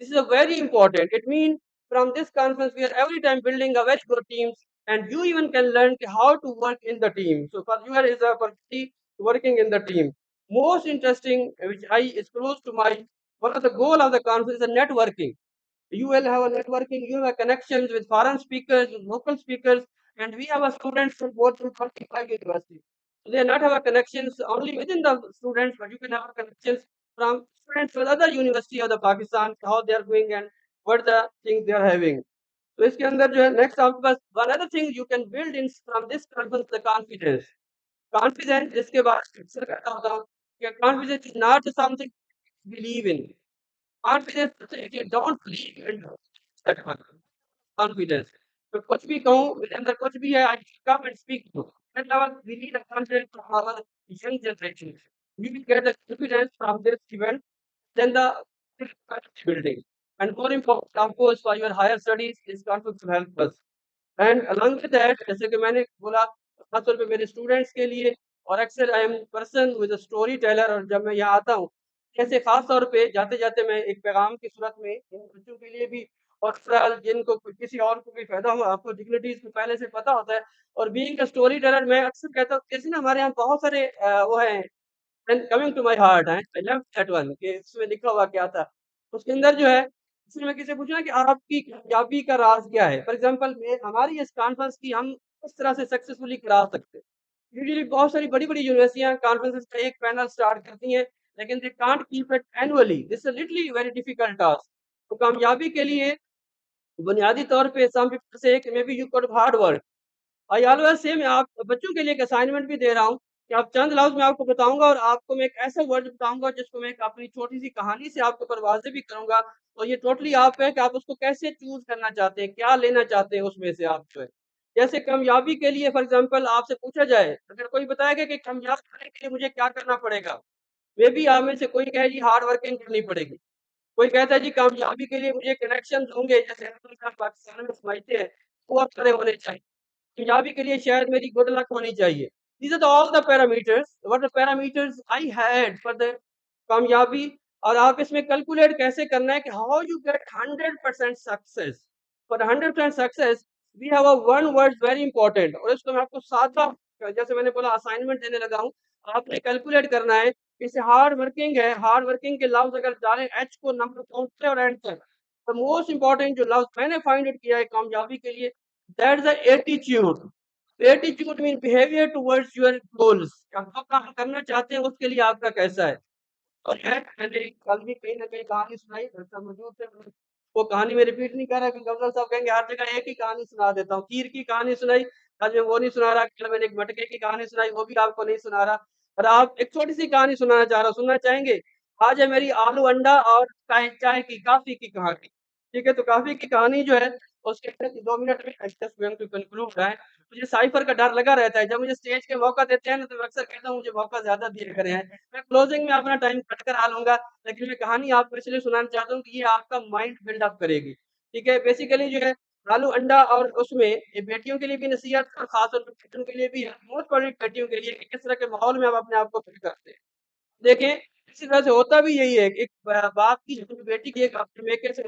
This is a very important. It means from this conference we are every time building a very good teams, and you even can learn how to work in the team. So for you is a opportunity working in the team. Most interesting, which I is close to my one of the goal of the conference is networking. You will have a networking, you have a connections with foreign speakers, with local speakers, and we have a students from both from 35 universities. So they not have a connections only within the students, but you can have a connections from students with other university of the Pakistan, how they are going and what the things they are having. So इसके अंदर जो है next आपके पास one other thing you can build in from this conference the confidence. Confidence जिसके बाद अक्सर कहता होता हूँ कि confidence is not something to believe in. Confidence if you don't believe in that one. Confidence. तो कुछ भी कहूँ मेरे अंदर कुछ भी है I come and speak to. That level we need a confidence from our young generation. We will get the confidence from this event, then the building. And more important, of course, for your higher studies, this conference will help us. And along with that, जैसे कि मैंने बोला, खासतौर पे मेरे students के लिए, और अक्सर I am person with a story teller, और जब मैं यहाँ आता हूँ ऐसे खास तौर पे जाते जाते मैं एक पैगाम की सूरत में इन बच्चों के लिए भी, और फिलहाल जिनको किसी और को भी फायदा हुआ, आपको डिग्निटीज को पहले से पता होता है, और बीइंग अ स्टोरी टेलर मैं अक्सर कहता हूँ जैसे ना हमारे यहाँ बहुत सारे वो हैं, and coming to my heart है, आई लव दैट वन कि इसमें लिखा हुआ क्या था उसके अंदर जो है. इसमें मैं किसी से पूछा कि आपकी कामयाबी का राज क्या है, फॉर एग्जांपल मैं हमारी इस कॉन्फ्रेंस की हम किस तरह से सक्सेसफुली करा सकते हैं. यूजुअली बहुत सारी बड़ी बड़ी यूनिवर्सिटियां कॉन्फ्रेंसेस का एक पैनल स्टार्ट करती हैं, लेकिन they can't keep it annually. This is literally very difficult task. तो कामयाबी के लिए बुनियादी तौर पे सम पीपल से may be you could hard work. I always say मैं आप बच्चों के लिए एक असाइनमेंट भी दे रहा हूँ कि आप चंद लफ्ज मैं आपको बताऊंगा, और आपको मैं एक ऐसा वर्ड बताऊंगा जिसको मैं एक अपनी छोटी सी कहानी से आपके ऊपर वाजे भी करूंगा, और ये टोटली आप है कि आप उसको कैसे चूज करना चाहते हैं, क्या लेना चाहते हैं उसमें से आप जो है. जैसे कामयाबी के लिए फॉर एग्जाम्पल आपसे पूछा जाए, अगर कोई बताएगा कि कामयाब होने के लिए मुझे क्या करना पड़ेगा, वे भी आप में से कोई कहे जी हार्ड वर्किंग करनी पड़ेगी, कोई कहता है जी कामयाबी के लिए मुझे कनेक्शन होंगे, जैसे पाकिस्तान में समझते हैं वो आप खड़े होने चाहिए. पंजाबी के लिए शायद मेरी गुड लक होनी चाहिए. These are all the parameters. What the parameters I had for the कामयाबी, और आप इसमें कैलकुलेट कैसे करना है कि how you get 100% success. For 100% success, we have a one word very important, और इसको मैं आपको सादा जैसे मैंने बोला असाइनमेंट देने लगा हूँ, आपने कैलकुलेट करना है इसे हार्ड वर्किंग है, हार्ड वर्किंग के लफ्ज अगर डालें एच को नंबर काउंट और एंड तक, तो मोस्ट इंपॉर्टेंट जो लफ्ज मैंने फाइंड आउट किया है कामयाबी के लिए, that is the attitude. Attitude mean behaviour towards your goals, आप जो काम करना चाहते हैं उसके लिए आपका कैसा है। और मैंने कल भी कहीं ना कहीं कहानी सुनाई, सब मौजूद थे, वो कहानी मैं रिपीट नहीं कर रहा क्योंकि अफजल साहब कहेंगे हर जगह एक ही कहानी सुना देता हूँ। खीर की कहानी सुनाई, आज मैं वो नहीं सुना रहा। कल मैंने एक मटके की कहानी सुनाई, वो भी आपको नहीं सुना रहा। और आप एक छोटी सी कहानी सुनाना चाह रहा हूँ, सुनना चाहेंगे? आज है मेरी आलू अंडा और चाय चाय की कॉफी की कहानी। ठीक है, तो कॉफी की कहानी जो है उसके अंदर 2 मिनट में जस्ट गोइंग टू कंक्लूड है। मुझे साइफर का डर लगा रहता है, जब मुझे स्टेज के मौका देते हैं ना तो मैं अक्सर कहता हूँ मुझे मौका ज्यादा दिया करें। मैं क्लोजिंग में अपना टाइम कट करा लूंगा, लेकिन मैं कहानी आपको इसलिए सुनाना चाहता हूँ कि ये आपका माइंड बिल्डअप करेगी। ठीक है, बेसिकली जो है आलू अंडा और उसमें ये बेटियों के लिए भी नसीहत और खासतौर पर बेटियों के लिए भी है, मोस्ट प्रोबेबली बेटियों के लिए कि किस तरह के माहौल में आप अपने आप को फिट करते हैं। देखें, इसी तरह से होता भी यही है कि एक बाप की अपनी बेटी की एक अपने मेके से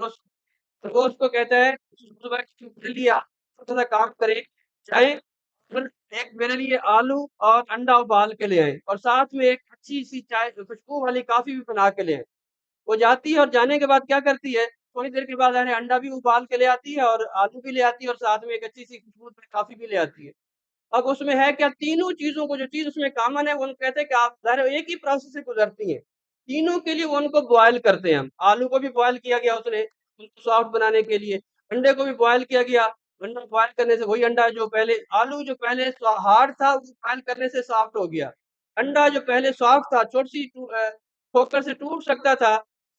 तो वो उसको कहता है सुबह के लिए आप थोड़ा सा काम करें, चाहे फिर एक मेरे लिए आलू और अंडा उबाल के ले आए और साथ में एक अच्छी सी चाय खुशबू वाली कॉफी भी बना के ले आए। वो जाती है और जाने के बाद क्या करती है, थोड़ी देर के बाद अंडा भी उबाल के ले आती है और आलू भी ले आती है और साथ में एक अच्छी सी खुशबूदार कॉफी भी ले आती है। अब उसमें है क्या, तीनों चीजों को जो चीज उसमें कॉमन है वो कहते हैं कि आप ज़ाहिर है एक ही प्रोसेस से गुजरती हैं। तीनों के लिए वो उनको बॉयल करते हैं हम। आलू को भी बॉयल किया गया उसने उनको सॉफ्ट बनाने के लिए, अंडे को भी बॉयल किया गया, अंडा बॉयल करने से वही अंडा जो पहले आलू जो पहले हार्ड था वो बॉयल करने से सॉफ्ट हो गया। अंडा जो पहले सॉफ्ट था, छोटी सी ठोकर से टूट सकता था,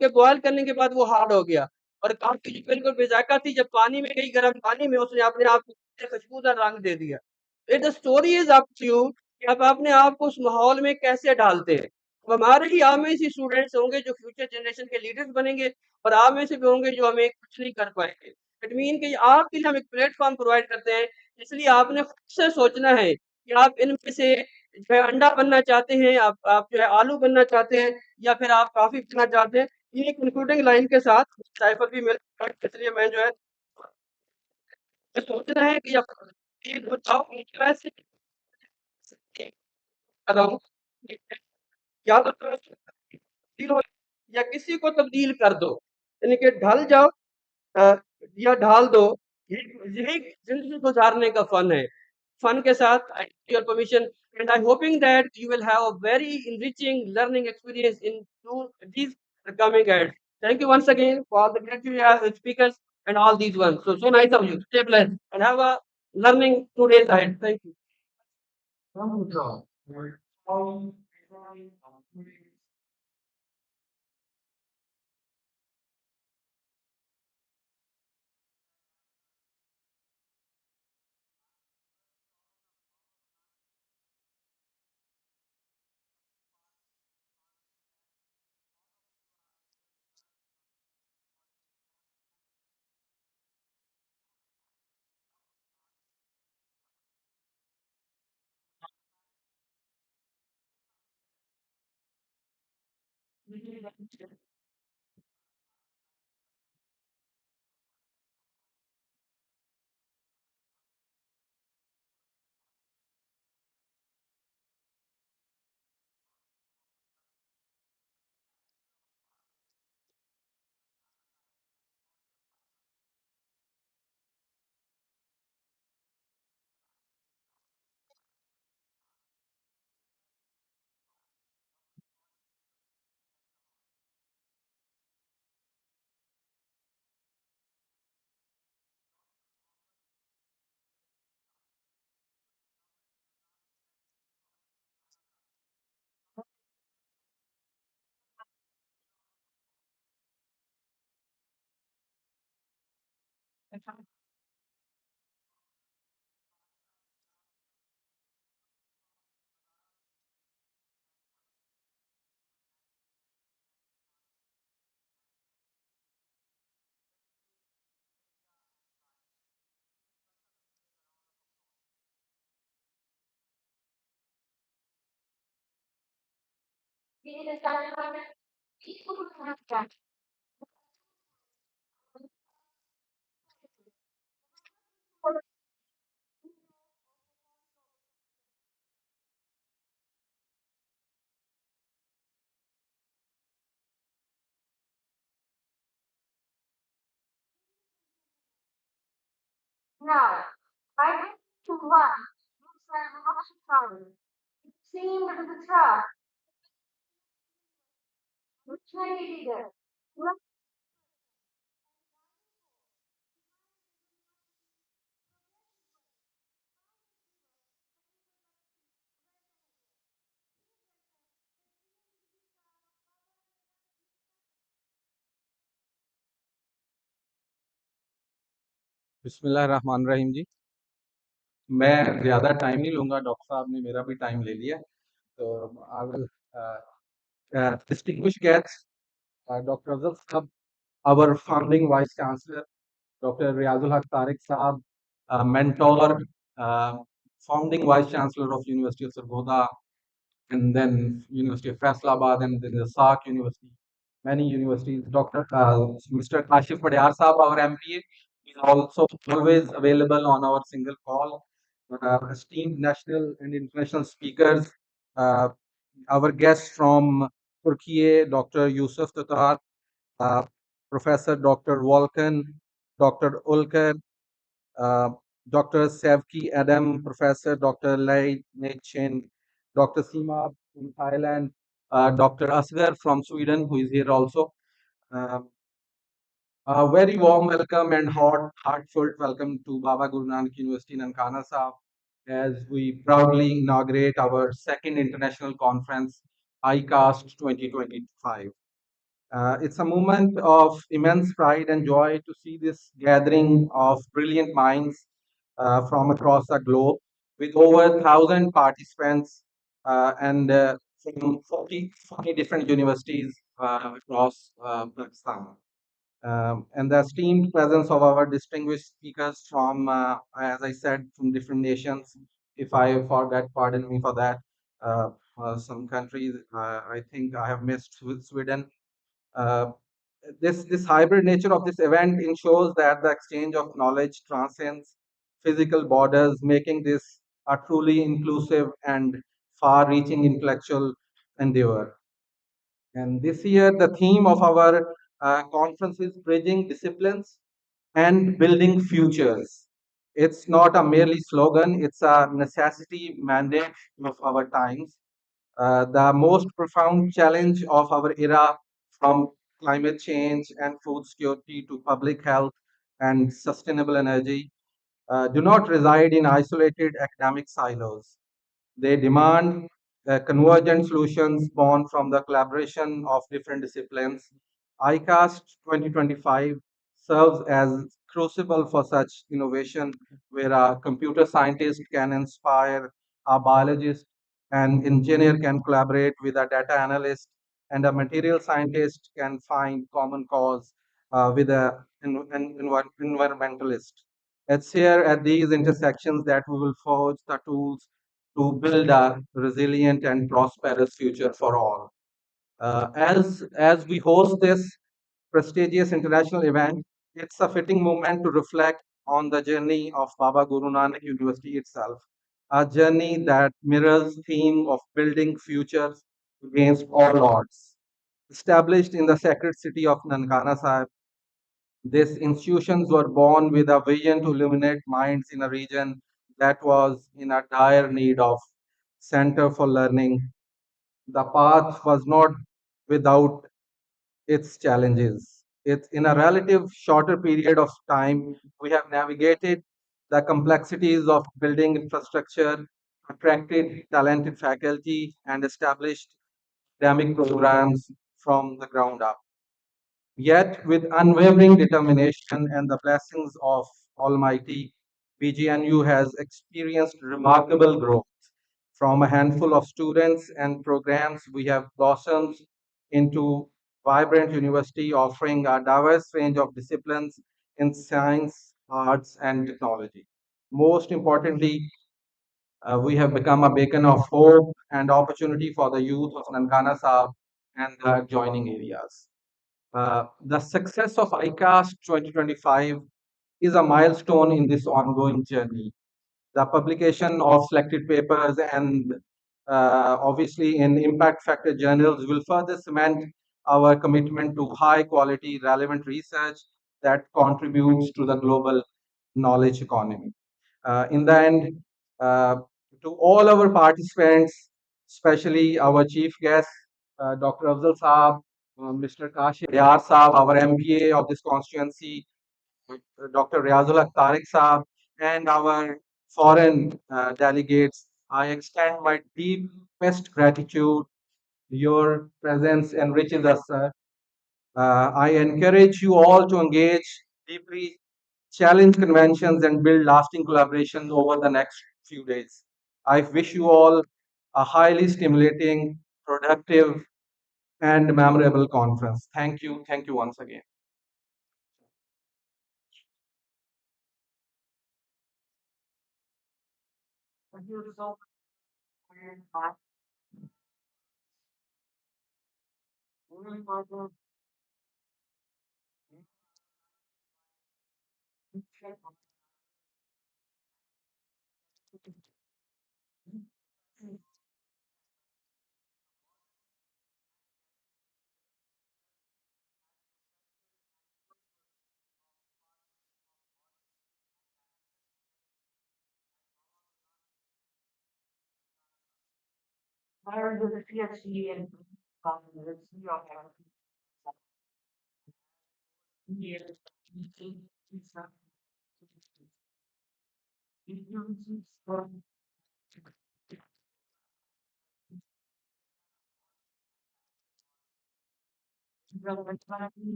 के बॉयल करने के बाद वो हार्ड हो गया। और काफी जो बिल्कुल बेजायका थी, जब पानी में गई गर्म पानी में उसने अपने आप को खुशबूदार रंग दे दिया। It the story is up to you कि आप अपने आप को उस माहौल में कैसे डालते हैं। अब हमारे ही आप में से स्टूडेंट्स होंगे जो फ्यूचर जनरेशन के लीडर्स बनेंगे और आप में से भी होंगे जो हमें कुछ नहीं कर पाएंगे। इट मीन कि आपके लिए हम एक प्लेटफॉर्म प्रोवाइड करते हैं, इसलिए आपने खुद से सोचना है कि आप इनमें से जो है अंडा बनना चाहते हैं, आप जो है आलू बनना चाहते हैं, या फिर आप कॉफी बनना चाहते हैं। ये कंक्लूडिंग लाइन के साथ साइफर भी मेरे, इसलिए मैं जो है सोचना है कि ये बताओ कैसे कराऊं, या तो तब्दील हो या किसी को तब्दील कर दो, यानी कि ढल जाओ अ, या ढाल दो। यही जिंदगी गुजारने का फन है। फन के साथ your permission and I hoping that you will have a very enriching learning experience in these coming ahead. Thank you once again for all the great speakers and all these ones. So nice of you. Stay blessed and have a learning 2 days ahead. Thank you. Now, I get to one who said Washington. It seemed to the trap, which made it. बिस्मिल्लाहिर्रहमानिर्रहीम जी। मैं ज़्यादा time नहीं लूँगा, doctor साहब ने मेरा भी time ले लिया। तो I will distinguish guest doctor Afzal साहब, our founding vice chancellor, Dr. Riazul Haq Tariq Saab, mentor, uh, founding vice chancellor of University of Sargodha, and then University of Faisalabad, and then the SARC University, many universities. Dr. Mr. Kashif Padiyar Saab, our MPA, is also always available on our single call. Esteemed national and international speakers, uh, our guests from Turkey, Dr. Yusuf Tatar, uh, Professor Dr. Volkan, Dr. Ulker, uh, Dr. Sevki Adam, Professor Dr. Lei Nechen, Dr. Seema from Thailand, Dr. Asgar from Sweden, who is here also. Uh, a very warm welcome and heartfelt welcome to Baba Guru Nanak University Nankana Sahib as we proudly inaugurate our second international conference, ICAST 2025. It's a moment of immense pride and joy to see this gathering of brilliant minds from across the globe with over 1,000 participants and from 40 different universities across Pakistan. And the esteemed presence of our distinguished speakers from, as I said, from different nations. If I forgot, pardon me for that. Some countries, I think I have missed Sweden. Uh, this hybrid nature of this event ensures that the exchange of knowledge transcends physical borders, making this a truly inclusive and far-reaching intellectual endeavor. And this year, the theme of our conference is bridging disciplines and building futures. It's not a merely slogan; it's a necessity mandate of our times. The most profound challenge of our era, from climate change and food security to public health and sustainable energy, do not reside in isolated academic silos. They demand convergent solutions born from the collaboration of different disciplines. ICAST 2025 serves as crucible for such innovation, where a computer scientist can inspire, a biologist and engineer can collaborate with a data analyst, and a material scientist can find common cause with an environmentalist. It's here at these intersections that we will forge the tools to build a resilient and prosperous future for all. As we host this prestigious international event, it's a fitting moment to reflect on the journey of Baba Guru Nanak University itself, a journey that mirrors the theme of building futures against all odds. Established in the sacred city of Nankana Sahib, these institutions were born with a vision to illuminate minds in a region that was in a dire need of center for learning. The path was not without its challenges. It's in a relative shorter period of time, we have navigated the complexities of building infrastructure, attracted talented faculty, and established academic programs from the ground up. Yet, with unwavering determination and the blessings of Almighty, BGNU has experienced remarkable growth. From a handful of students and programs, we have blossomed into vibrant university offering a diverse range of disciplines in science, arts, and technology. Most importantly, we have become a beacon of hope and opportunity for the youth of Nankana Sahib and the adjoining areas. The success of ICAST 2025 is a milestone in this ongoing journey. The publication of selected papers and obviously in impact factor journals will further cement our commitment to high quality relevant research that contributes to the global knowledge economy. In the end, uh, to all our participants, especially our chief guest, Dr. Afzal Saab, Mr. Kashif Yar Saab, our MBA of this constituency, Dr. Riazul Haq Tariq Saab, and our foreign delegates, I extend my deepest gratitude. Your presence enriches us, sir. I encourage you all to engage deeply, challenge conventions, and build lasting collaborations over the next few days. I wish you all a highly stimulating, productive, and memorable conference. Thank you. Thank you once again.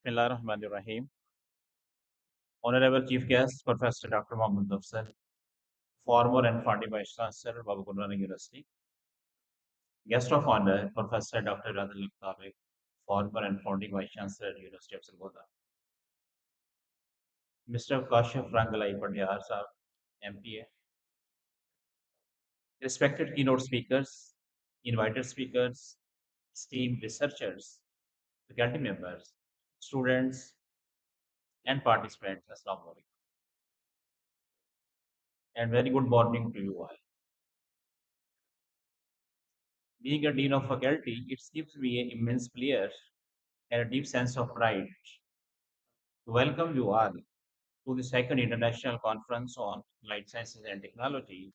Bismillahirrahmanirrahim. Honorable Chief Guest, Professor Dr. Mohammed Afsar, former and founding Vice Chancellor, Babu Nanak University. Guest of Honor, Professor Dr. Radul Tariq, former and founding Vice Chancellor, University of Sargodha. Mr. Kashif Rangalai Pandyar Sahab, MPA. Respected keynote speakers, invited speakers, esteemed researchers, faculty members, students, and participants, Assalamu alaikum. And very good morning to you all. Being a dean of faculty, it gives me an immense pleasure and a deep sense of pride to welcome you all to the second International Conference on Light Sciences and Technology,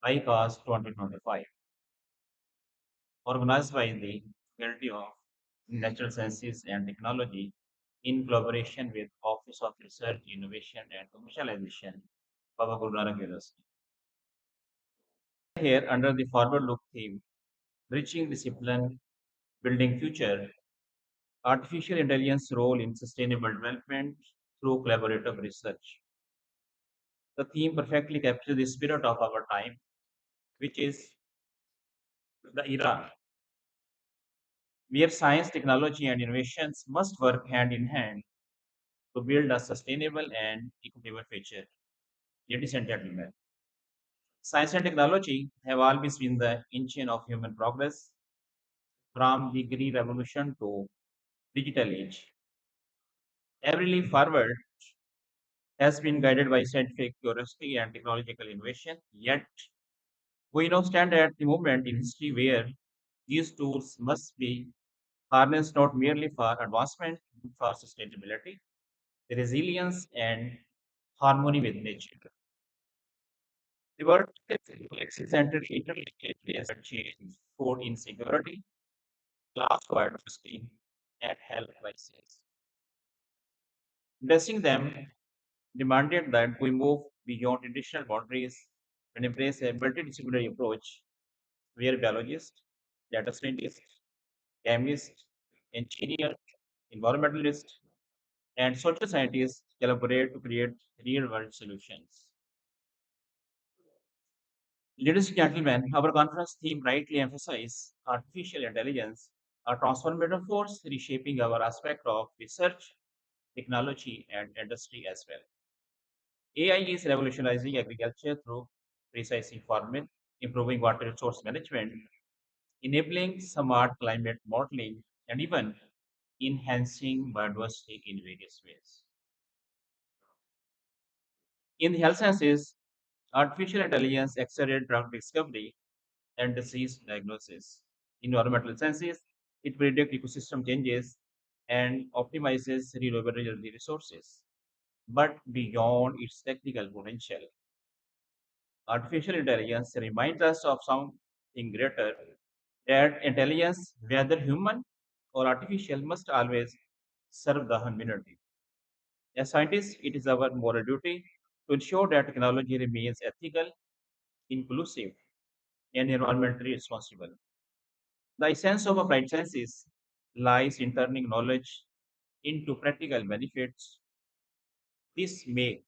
ICAST 2025, organized by the Faculty of Natural Sciences and Technology in collaboration with Office of Research, Innovation and Commercialization, Baba Guru Nanak University. Here, under the forward look theme, Bridging Discipline, Building Future, Artificial Intelligence Role in Sustainable Development through Collaborative Research. The theme perfectly captures the spirit of our time, which is the era where science, technology, and innovations must work hand in hand to build a sustainable and equitable future. Ladies and gentlemen, science and technology have always been the engine of human progress, from the green revolution to digital age. Every leap forward has been guided by scientific curiosity and technological innovation, yet we now stand at the moment in history where these tools must be harnessed not merely for advancement, but for sustainability, resilience, and harmony with nature. The world is centered interlinked as change, food insecurity, class biodiversity, and health crisis. Addressing them demanded that we move beyond traditional boundaries and embrace a multidisciplinary approach where biologists, data scientists, chemists, engineers, environmentalists, and social scientists collaborate to create real world solutions. Ladies and gentlemen, our conference theme rightly emphasizes artificial intelligence, a transformative force reshaping our aspect of research, technology, and industry as well. AI is revolutionizing agriculture through precise farming, improving water resource management, enabling smart climate modeling, and even enhancing biodiversity in various ways. In the health sciences, artificial intelligence accelerates drug discovery and disease diagnosis. In environmental sciences, it predicts ecosystem changes and optimizes renewable energy resources. But beyond its technical potential, artificial intelligence reminds us of something greater, that intelligence, whether human or artificial, must always serve the humanity. As scientists, it is our moral duty to ensure that technology remains ethical, inclusive, and environmentally responsible. The essence of applied sciences lies in turning knowledge into practical benefits. This may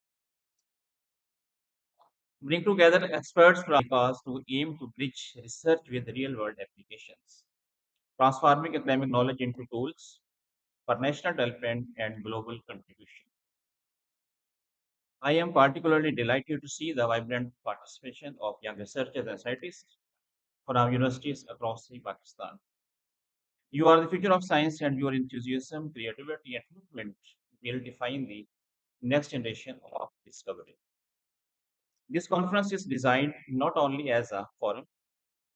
bring together experts from across to aim to bridge research with real world applications, transforming academic knowledge into tools for national development and global contribution. I am particularly delighted to see the vibrant participation of young researchers and scientists from universities across the Pakistan. You are the future of science, and your enthusiasm, creativity, and commitment will define the next generation of discovery. This conference is designed not only as a forum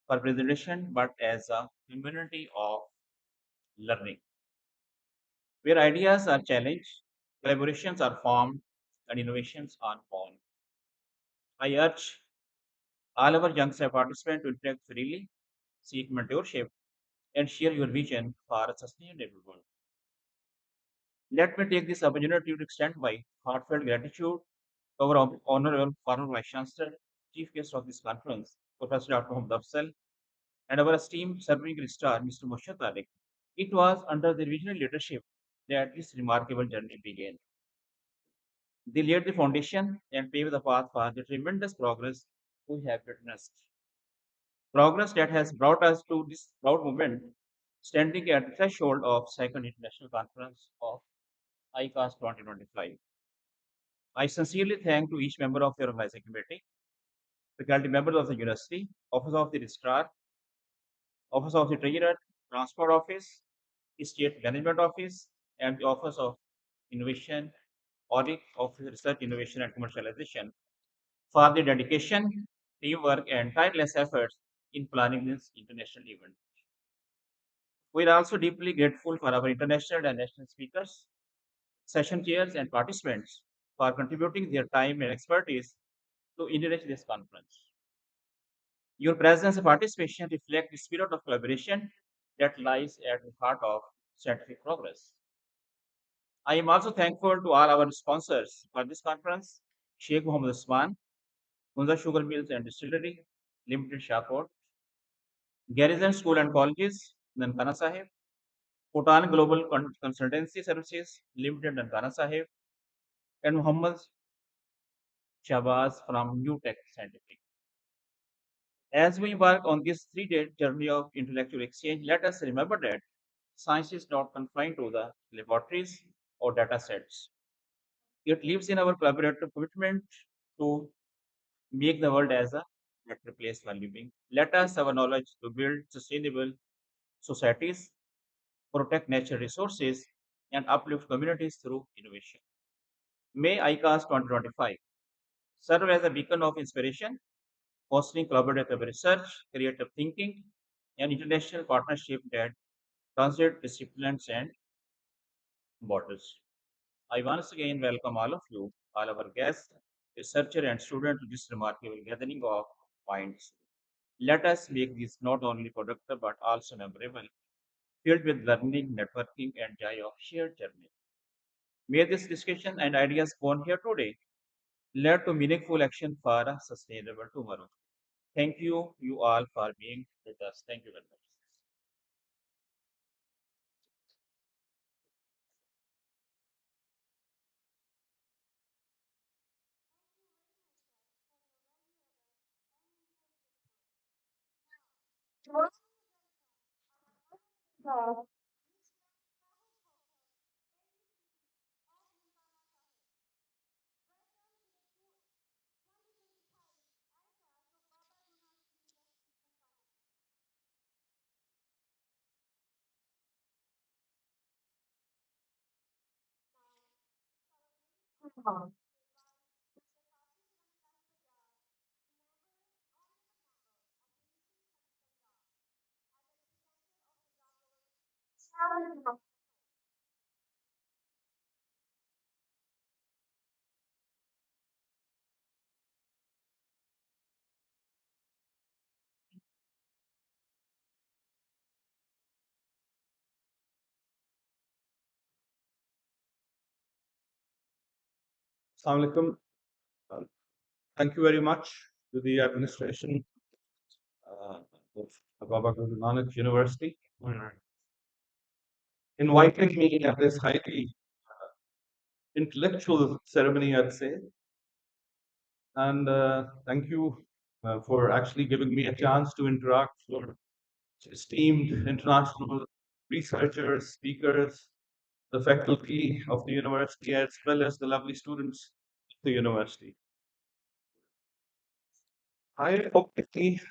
for presentation but as a community of learning, where ideas are challenged, collaborations are formed, and innovations are born. I urge all our young participants to interact freely, seek mentorship, and share your vision for a sustainable world. Let me take this opportunity to extend my heartfelt gratitude to our honorable former Vice Chancellor, Chief Guest of this conference, Professor Dr. Mohammed Afzal, and our esteemed serving registrar, Mr. Moshe Tariq. It was under their visionary leadership that this remarkable journey began. They laid the foundation and paved the path for the tremendous progress we have witnessed. Progress that has brought us to this proud moment, standing at the threshold of Second International Conference of ICAST 2025. I sincerely thank to each member of the organizing committee, faculty members of the university, Office of the Registrar, Office of the Treasurer, Transport Office, State Management Office, and the Office of Innovation, Audit of Research, Innovation, and Commercialization for their dedication, teamwork, and tireless efforts in planning this international event. We are also deeply grateful for our international and national speakers, session chairs, and participants for contributing their time and expertise to enrich this conference. Your presence and participation reflect the spirit of collaboration that lies at the heart of scientific progress. I am also thankful to all our sponsors for this conference, Sheikh Mohammed Usman, Hunza Sugar Mills and Distillery, Limited Shahport, Garrison School and Colleges, Nankana Sahib, Bhutan Global Consultancy Services, Limited Nankana Sahib, and Muhammad Shabazz from New Tech Scientific. As we embark on this 3 day journey of intellectual exchange, let us remember that science is not confined to the laboratories or data sets. It lives in our collaborative commitment to make the world as a better place for living. Let us have a knowledge to build sustainable societies, protect natural resources, and uplift communities through innovation. May ICAST 2025 serve as a beacon of inspiration, fostering collaborative research, creative thinking, and international partnership that translate disciplines and borders. I once again welcome all of you, all our guests, researchers, and students to this remarkable gathering of minds. Let us make this not only productive but also memorable, filled with learning, networking, and joy of shared journey. May this discussion and ideas born here today lead to meaningful action for a sustainable tomorrow. Thank you all, for being with us. Thank you very much. Assalamu alaikum. Uh, Thank you very much to the administration of Baba Guru Nanak University for inviting me at this highly intellectual ceremony, I'd say. And thank you for actually giving me a chance to interact with esteemed international researchers, speakers, the faculty of the university, as well as the lovely students of the university. I obviously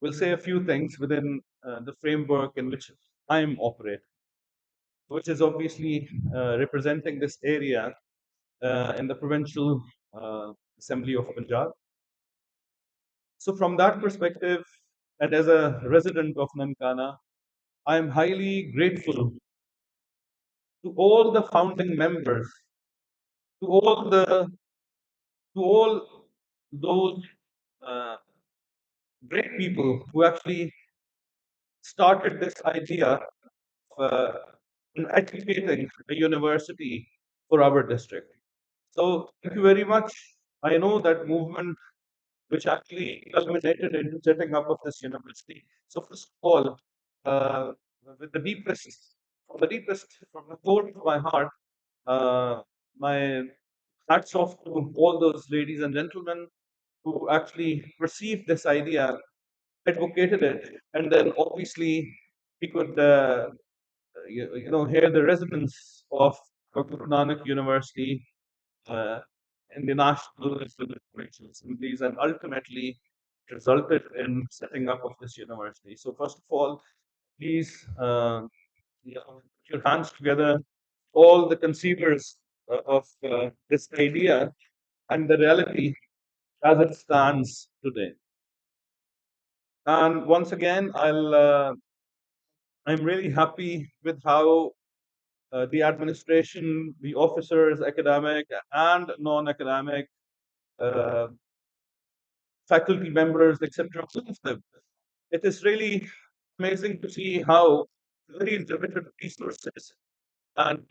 will say a few things within the framework in which I'm operating, which is obviously representing this area in the Provincial Assembly of Punjab. So, from that perspective, and as a resident of Nankana, I am highly grateful to all the founding members, to all the to all those uh, great people who actually started this idea of educating a university for our district. So thank you very much. I know that movement which actually culminated into setting up of this university. So first of all, uh, with from the core of my heart, my hats off to all those ladies and gentlemen who actually perceived this idea, advocated it, and then obviously we could hear the resonance of Dr. Nanak University uh, in the national assemblies, and ultimately it resulted in setting up of this university. So first of all, please put your hands together, all the conceivers of this idea and the reality as it stands today. And once again, I'm really happy with how the administration, the officers, academic and non-academic, uh, faculty members, etc. It is really amazing to see how very limited resources and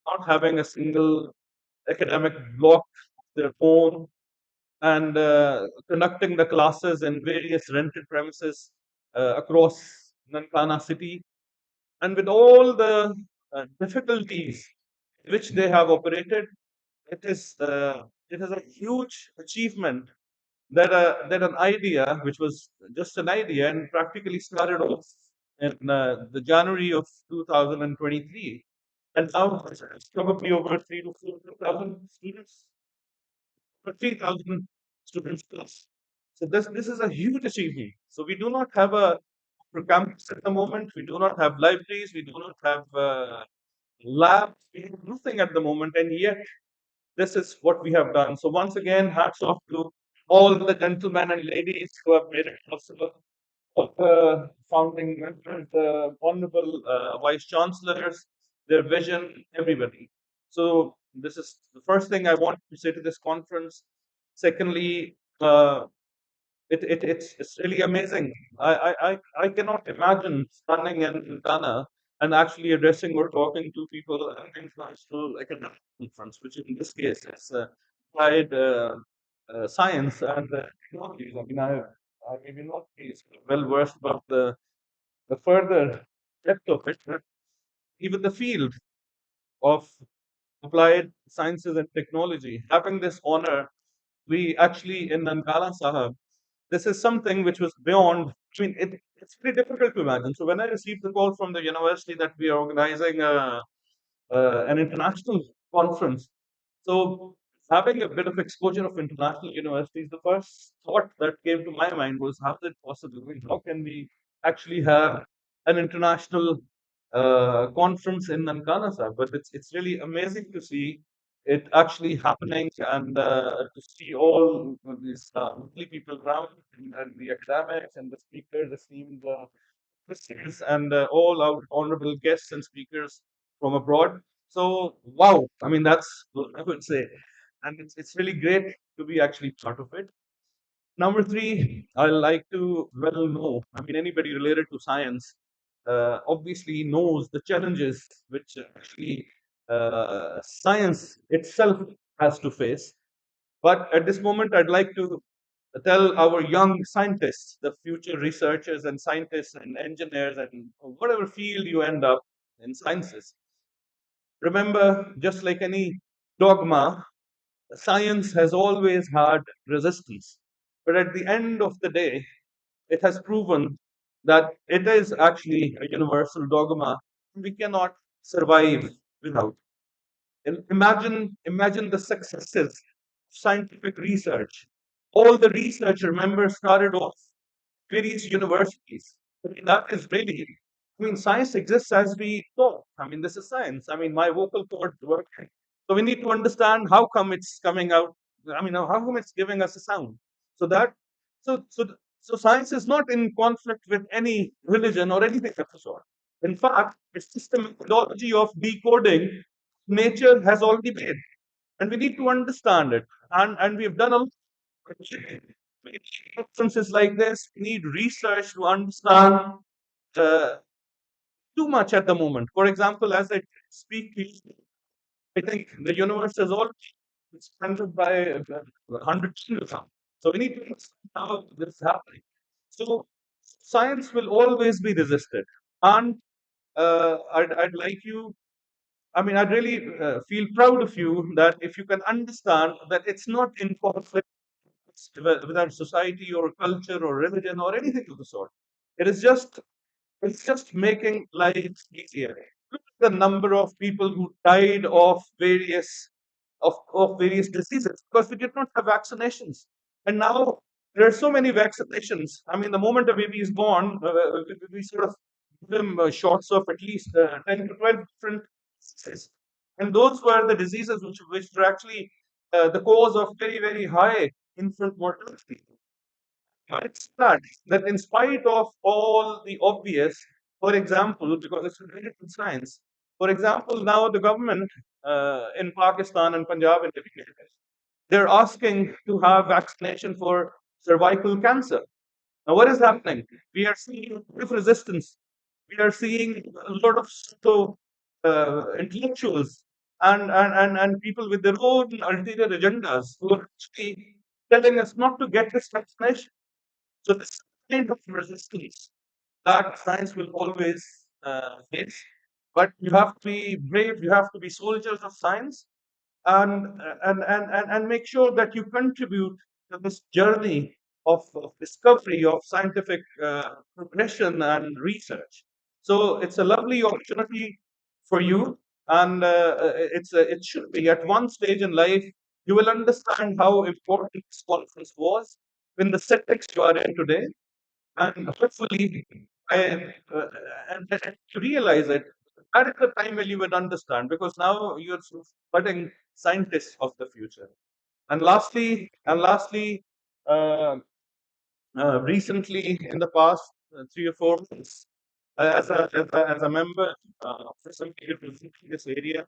not having a single academic block of their own, and conducting the classes in various rented premises across Nankana city, and with all the difficulties which they have operated, it is a huge achievement that an idea which was just an idea and practically started off in the January of 2023, and now it's probably over 3 to 4,000 students, or 3,000 students plus. So this is a huge achievement. So we do not have a campus at the moment. We do not have libraries. We do not have labs. We have nothing at the moment, and yet this is what we have done. So once again, hats off to all the gentlemen and ladies who have made it possible. All the founding members, the honorable vice chancellors, their vision, everybody. So this is the first thing I want to say to this conference. Secondly, it's really amazing. I cannot imagine standing in Ghana and actually addressing or talking to people at an international academic conference, which in this case is applied science and technologies. I mean, I maybe not be well versed about the further depth of it, but even the field of applied sciences and technology, having this honor, we actually in Nankana Sahib, this is something which was beyond. I mean, it's pretty difficult to imagine. So when I received the call from the university that we are organizing an international conference, so having a bit of exposure of international universities, the first thought that came to my mind was, how is it possible? I mean, how can we actually have an international conference in Nankana, sir? But it's really amazing to see it actually happening, and to see all of these lovely people around, and the academics and the speakers, esteemed listeners and all our honorable guests and speakers from abroad. So, wow, I mean, that's what I would say. And it's really great to be actually part of it. Number three, I like to well know, I mean, anybody related to science obviously knows the challenges which actually science itself has to face. But at this moment, I'd like to tell our young scientists, the future researchers and scientists and engineers and whatever field you end up in sciences, remember, just like any dogma, science has always had resistance. But at the end of the day, it has proven that it is actually a universal dogma we cannot survive without. Imagine the successes of scientific research. All the research, remember, started off various universities. I mean, that is really, I mean, science exists as we talk. I mean, this is science. I mean, my vocal cords work. So we need to understand how come it's coming out. I mean, how come it's giving us a sound. So that, so, so, so science is not in conflict with any religion or anything of the sort. In fact, it's just a methodology of decoding nature has already made, and we need to understand it. And we've done a lot conferences like this. We need research to understand uh, too much at the moment. For example, as I speak, to you, I think the universe is already expanded by 100 times. So we need to understand how this is happening. So science will always be resisted, and I'd like you. I mean, I'd really feel proud of you that if you can understand that it's not in conflict with our society or culture or religion or anything of the sort. It is just it's just making life easier. Look at the number of people who died of various diseases because we did not have vaccinations. And now there are so many vaccinations. I mean, the moment a baby is born, we sort of give them shots of at least 10 to 12 different diseases. And those were the diseases which were actually the cause of very, very high infant mortality. It's sad that in spite of all the obvious, for example, because it's related to science, for example, now the government in Pakistan and Punjab in particular, they're asking to have vaccination for cervical cancer. Now, what is happening? We are seeing a lot of resistance. We are seeing a lot of intellectuals and people with their own ulterior agendas who are actually telling us not to get this vaccination. So this kind of resistance that science will always face. But you have to be brave. You have to be soldiers of science, and make sure that you contribute to this journey of discovery of scientific progression and research. So it's a lovely opportunity for you, and it should be at one stage in life you will understand how important this conference was in the settings you are in today, and hopefully, I, uh, and to realize it, that is the time when you would understand, because now you're sort of budding scientists of the future. And lastly, uh, recently in the past 3 or 4 months, as a member for some period in this area,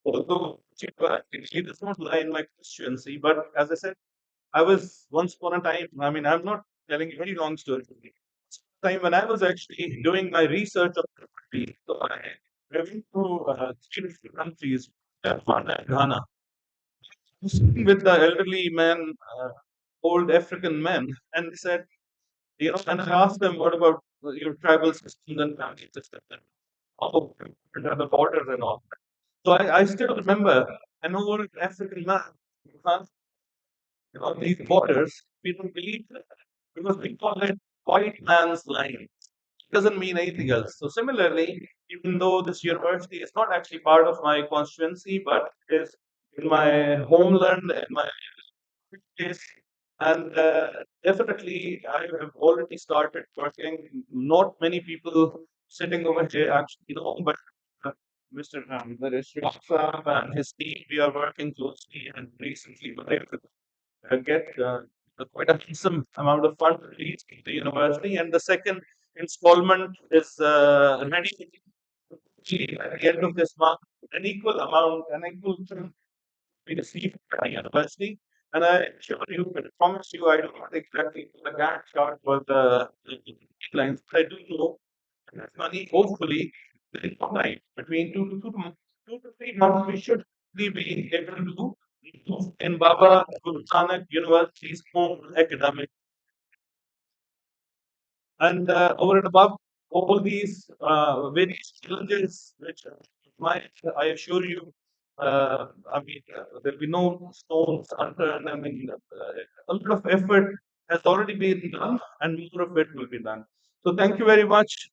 although it does not lie in my constituency, but as I said, I was once upon a time, I mean, I'm not telling you a very long story. Time when I was actually doing my research on property, so I went to 3 different countries, Rwanda and Ghana, sitting with the elderly men, old African men, and they said, and I asked them, what about your tribal systems and family systems, and how important are the borders and all. So I still remember an old African man who asked about these borders. We don't believe that because we call it white man's line. Doesn't mean anything else. So similarly, even though this university is not actually part of my constituency, but is in my homeland, in my place, and definitely I have already started working. Not many people sitting over here actually know, but Mr. There is Srivastava and his team. We are working closely, and recently were able to get quite a handsome amount of funds released to the university, and the second installment is ready at the end of this month. An equal amount, an equal sum be received by the university. And I assure you, I promise you, I don't know exactly the Gantt chart for the lines, but I do know that money, hopefully, within time, between 2 to 3 months, we should be able to move in Baba Guru Nanak University's own academic. And over and above all these various challenges, which might, I assure you, there'll be no stones unturned. I mean, a lot of effort has already been done, and more of it will be done. So, thank you very much,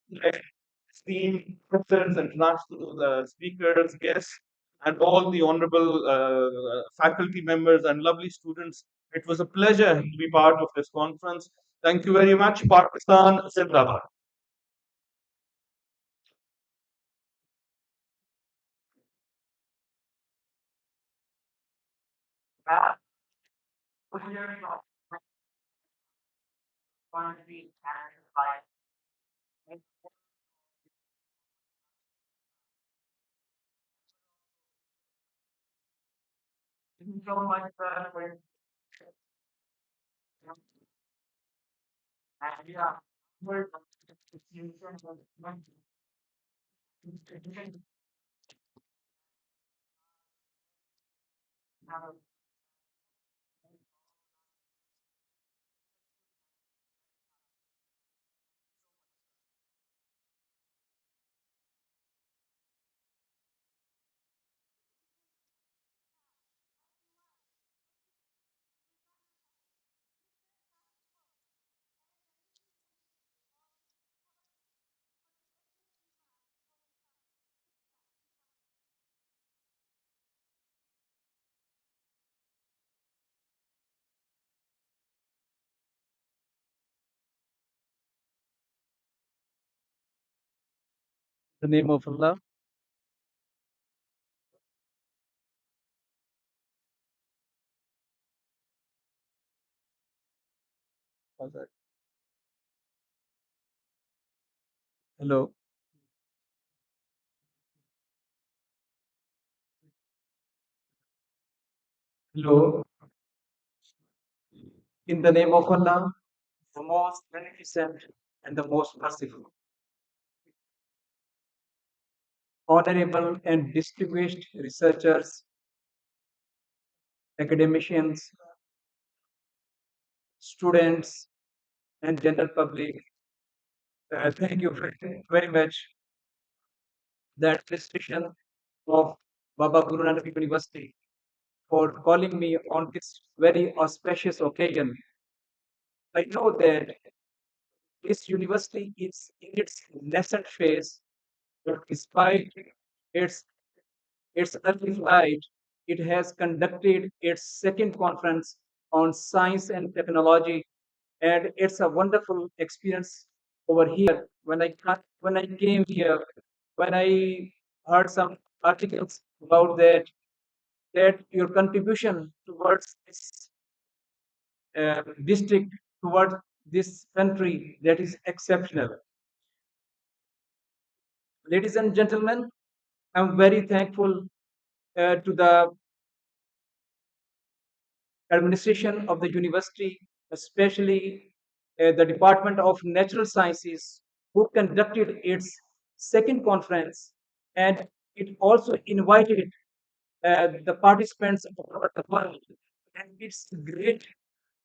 esteemed professors, international speakers, guests, and all the honorable faculty members and lovely students. It was a pleasure to be part of this conference. Thank you very much, Pakistan Zindabad. The name of Allah. Hello. Hello. In the name of Allah, the most beneficent and the most merciful. Honorable and distinguished researchers, academicians, students, and general public, thank you very much. The administration of Baba Guru Nanak University for calling me on this very auspicious occasion. I know that this university is in its nascent phase, but despite its its early flight, it has conducted its second conference on science and technology, and it's a wonderful experience over here. When I came here, when I heard some articles about that your contribution towards this district, towards this country, that is exceptional. Ladies and gentlemen, I'm very thankful to the administration of the university, especially the Department of Natural Sciences, who conducted its second conference, and it also invited the participants of the world. And it's great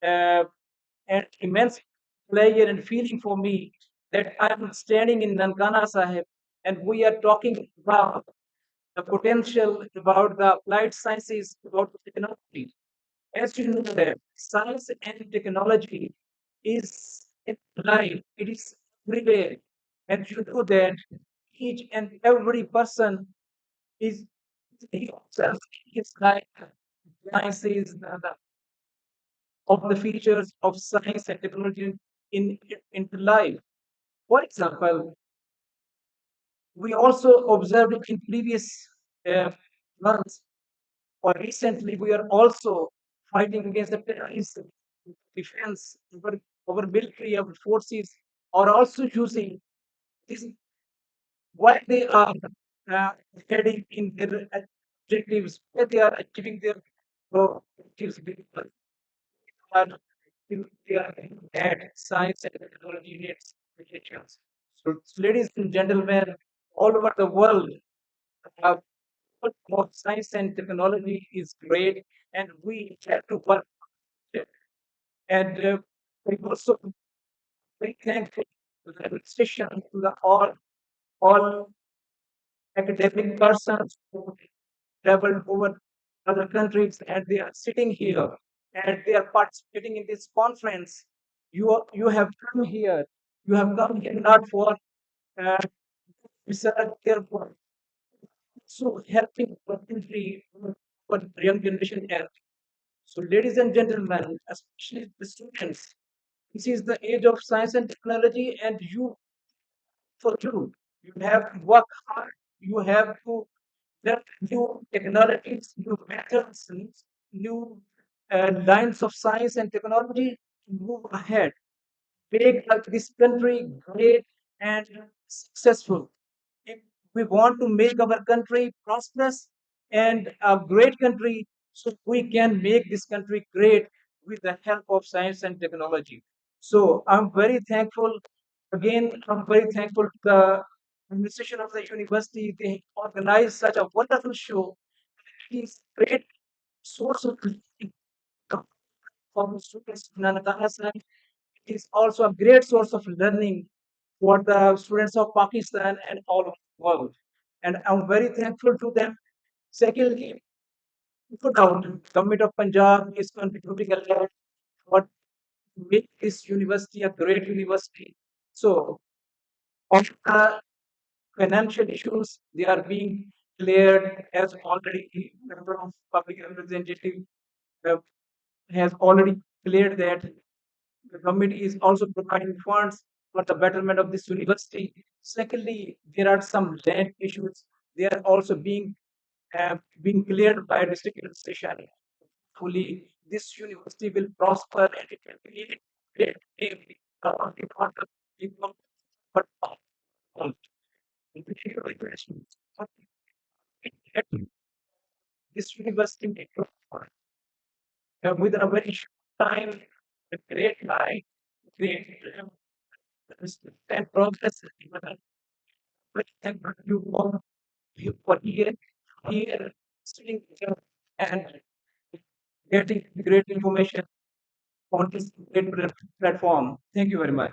uh, and immense pleasure and feeling for me that I'm standing in Nankana Sahib and we are talking about the potential, about the applied sciences, about technology. As you know that science and technology is in life, it is everywhere. And you know that each and every person is himself is like sciences, of the features of science and technology in into life. For example, we also observed in previous uh, months or recently, we are also fighting against the terrorism. defense, our military, our forces are also using this what they are uh, heading in their objectives, where they are achieving their objectives. Because are they are at science and technology units applications. So, ladies and gentlemen, all over the world, uh, of science and technology is great, and we have to work with it. And we also very thankful to the administration, to the all academic persons who traveled over other countries and they are sitting here and they are participating in this conference. You have come here. You have come here not for uh, research, therefore, so helping our country, our young generation health. So, ladies and gentlemen, especially the students, this is the age of science and technology, and you have to work hard. You have to learn new technologies, new methods, new lines of science and technology to move ahead, make this country great and successful. If we want to make our country prosperous and a great country, so we can make this country great with the help of science and technology. So I'm very thankful. Again, I'm very thankful to the administration of the university. They organized such a wonderful show. It is great source of learning for the students in Nanak. It is also a great source of learning for the students of Pakistan and all over the world. And I'm very thankful to them. Secondly, no doubt, government of Punjab is contributing a lot for to make this university a great university. So, all the financial issues they are being cleared as already member of public representative uh, has already cleared that the government is also providing funds for the betterment of this university. Secondly, there are some land issues. They are also being cleared by district administration. Hopefully, this university will prosper and it will be a great name, not for the people, but all. This university may prosper within a very short time, a great life, great and progress. But thank you all for here, sitting here and getting great information on this great platform. Thank you very much.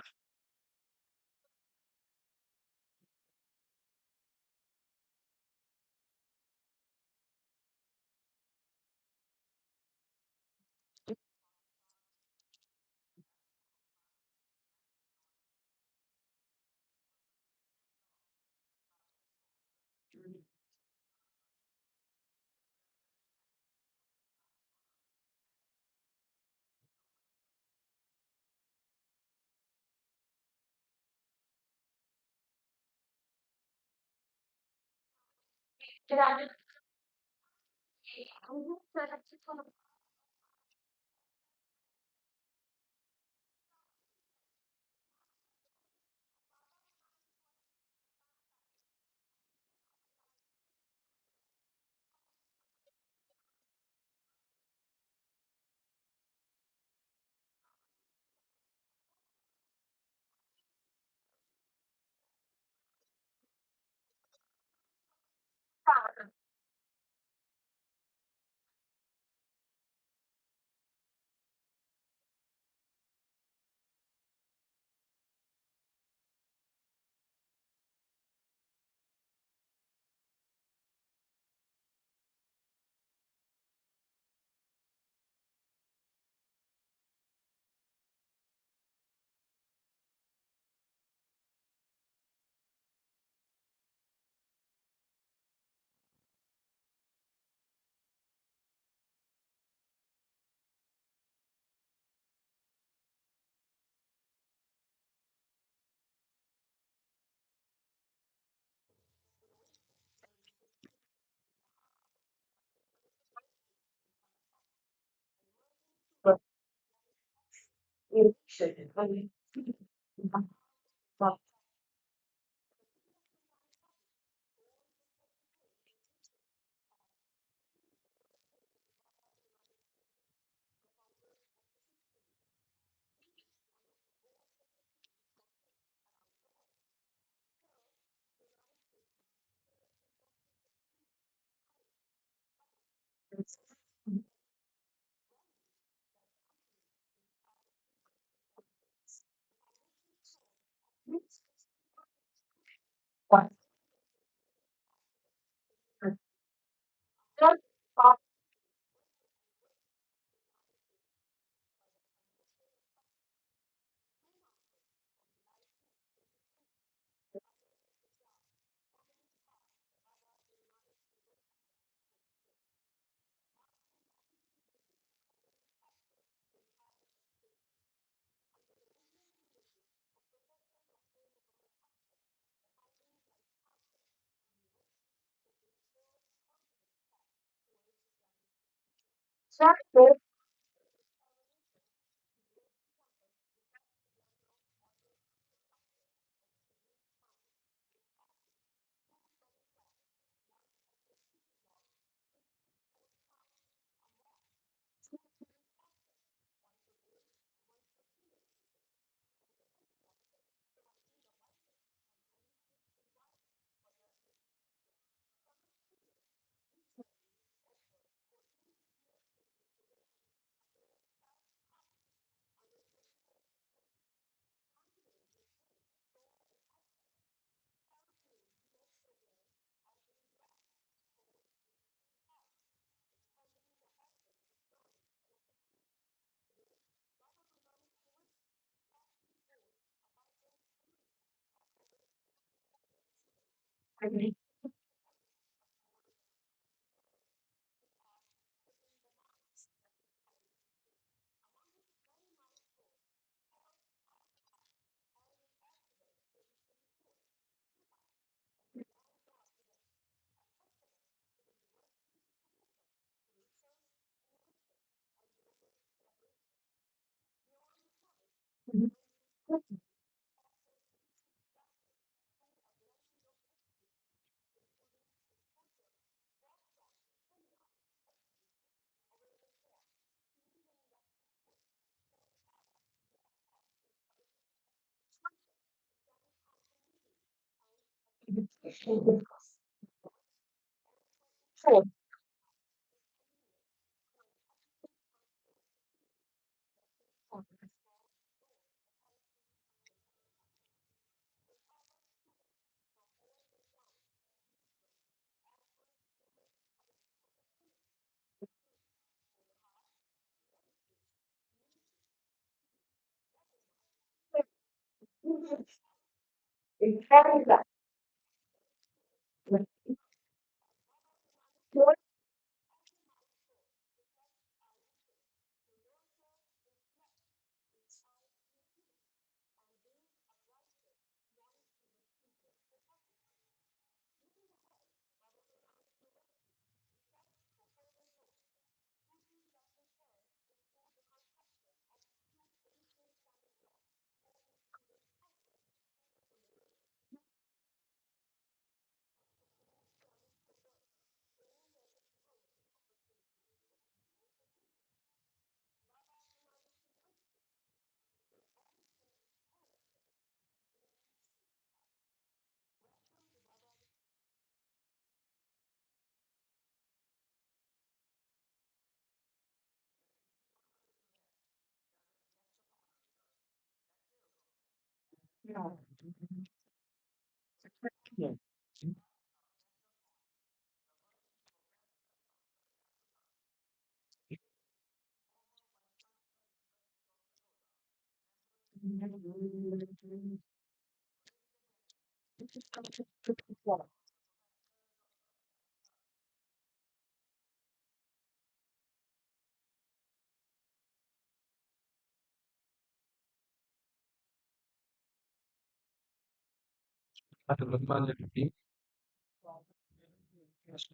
First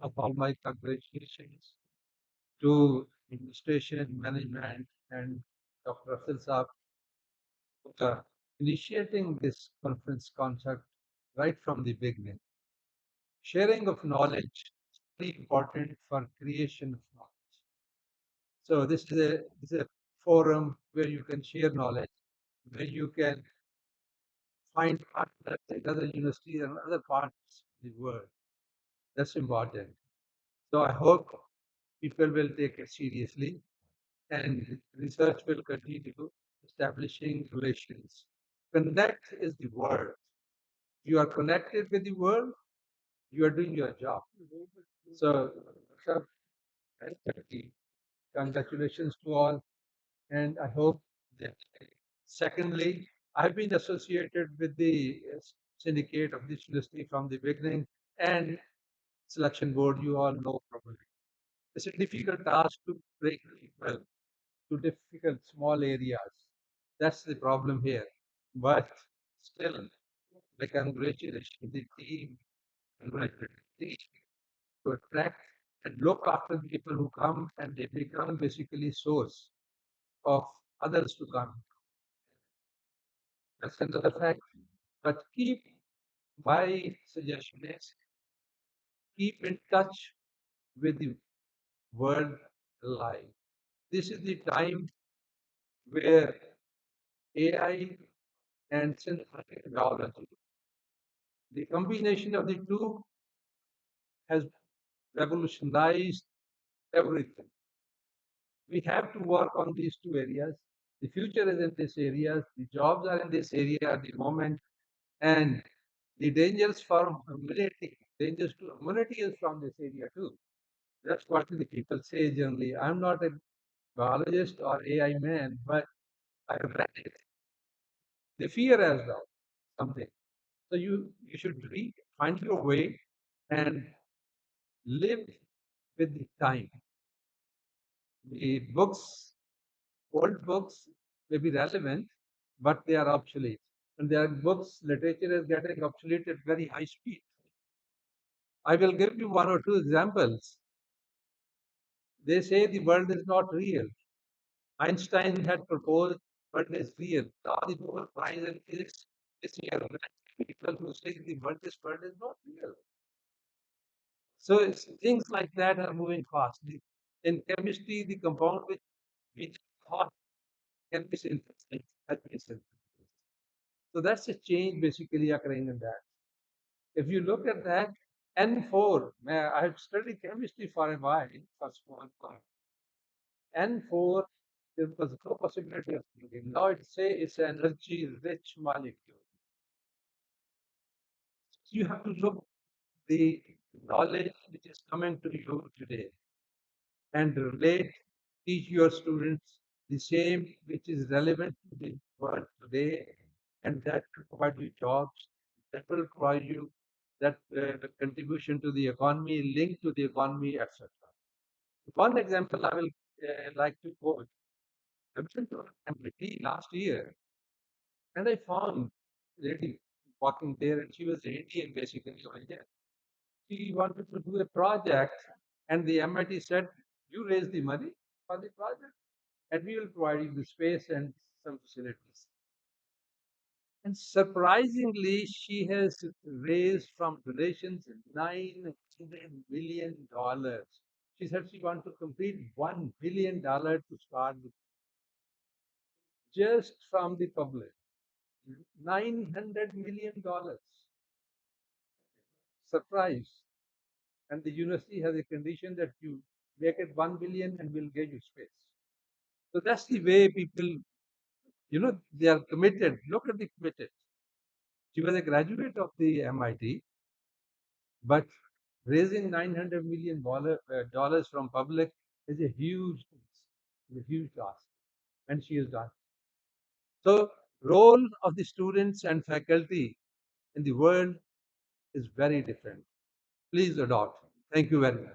of all, my congratulations to administration, management, and Dr. Rasil Saab initiating this conference concept right from the beginning. Sharing of knowledge is very important for creation of knowledge. So this is a forum where you can share knowledge, where you can find partners at other universities and other parts of the world. That's important. So I hope people will take it seriously and research will continue establishing relations. Connect is the word. You are connected with the world, you are doing your job. So, sir, congratulations to all, and I hope that. Secondly, I've been associated with the syndicate of this university from the beginning, and selection board, you all know probably. It's a difficult task to break people to difficult small areas. That's the problem here. But still, the congratulations to the team, congratulations to the team to attract and look after the people who come, and they become basically source of others to come. That's another fact. But my suggestion is keep in touch with the world alive. This is the time where AI and synthetic technology, the combination of the two has revolutionized everything. We have to work on these two areas. The future is in this area. The jobs are in this area at the moment. And the dangers for humanity, dangers to humanity is from this area too. That's what the people say generally. I'm not a biologist or AI man, but I have read it. They fear as well something. So you should read, find your way, and live with the time. The books, old books may be relevant, but they are obsolete. And there are books, literature is getting obsolete at very high speed. I will give you one or two examples. They say the world is not real. Einstein had proposed world is real. Now the Nobel Prize in Physics this year, people who say this world is not real. So things like that are moving fast. In chemistry, the compound which we thought can be synthesized has been synthesized. So that's a change basically occurring in that. If you look at that, N4, I have studied chemistry for a while, for small part. N4, there was no possibility of thinking. Now it say it's an energy-rich molecule. You have to look the knowledge which is coming to you today and relate, teach your students the same which is relevant to the world today, and that will provide you jobs, that will provide you that contribution to the economy, linked to the economy, etc. One example I will like to quote. I went to MIT last year, and I found a lady walking there, and she was Indian basically. She wanted to do a project, and the MIT said, "You raise the money for the project, and we will provide you the space and some facilities." And surprisingly, she has raised from donations $900 million. She said she wants to complete $1 billion to start with, just from the public. $900 million. Surprise. And the university has a condition that you make it 1 billion and we'll give you space. So that's the way people, they are committed. Look at the committed. She was a graduate of the MIT, but raising $900 million from public is a huge task, and she has done. So, role of the students and faculty in the world is very different. Please adopt. Thank you very much.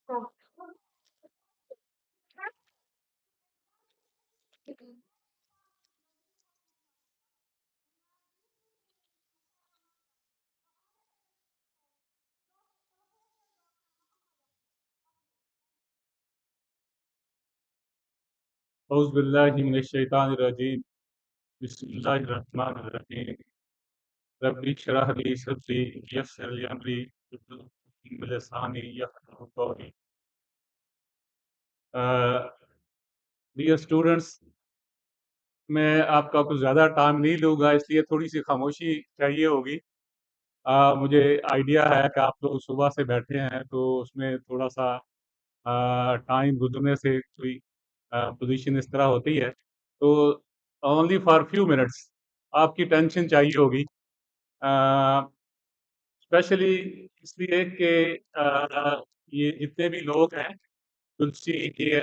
औज़ुबिल्लाहिमिनश्शैतानिर्रजीम बिस्मिल्लाहिर्रहमानिर्रहीम rabbi इश्रह ली सदरी यस्सिर ली अमरी बिलिसानी यफ्क़हू क़ौली। Dear students, मैं आपका कुछ ज़्यादा time नहीं लूँगा, इसलिए थोड़ी-सी खामोशी चाहिए होगी। मुझे आइडिया है कि आप लोग सुबह से बैठे हैं, तो उसमें थोड़ा-सा टाइम गुज़रने से कोई पोज़ीशन इस तरह होती है। तो ओनली फॉर फ्यू मिनट्स आपकी टेंशन चाहिए होगी। स्पेशली इसलिए कि ये जितने भी लोग हैं, तुलसी ये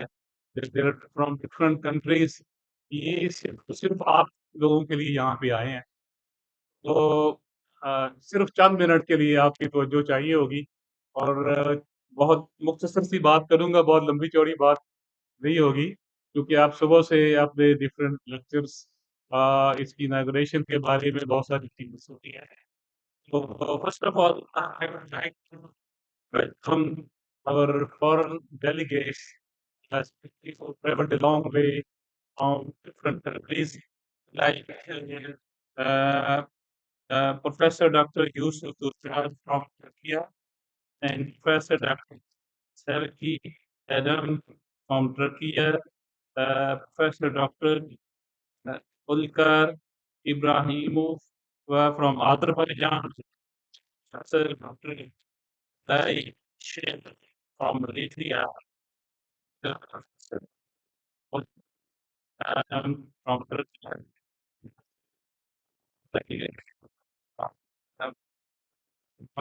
देयर फ्रॉम डिफरेंट कंट्रीज़, ये सिर्फ़ आप लोगों के लिए यहाँ पे आए हैं। तो सिर्फ़ चंद मिनट के लिए आपकी तवज्जो चाहिए होगी और बहुत मुख्तसर सी बात करूँगा, बहुत लंबी-चौड़ी बात नहीं होगी, क्योंकि आप सुबह से आपने डिफरेंट लेक्चर्स इसकी इनॉग्रेशन के बारे में बहुत सारी चीज़ें सुनी हैं। So first of all, I would like to welcome our foreign delegates as people who traveled a long way from different countries, like uh, Professor Dr. Yusuf Tursal from Turkey and Professor Dr. Serki Adam from Turkey, Professor Dr. Ulkar Ibrahimov from Azerbaijan, Professor Dr. They shift from Lithuania to from Turkey,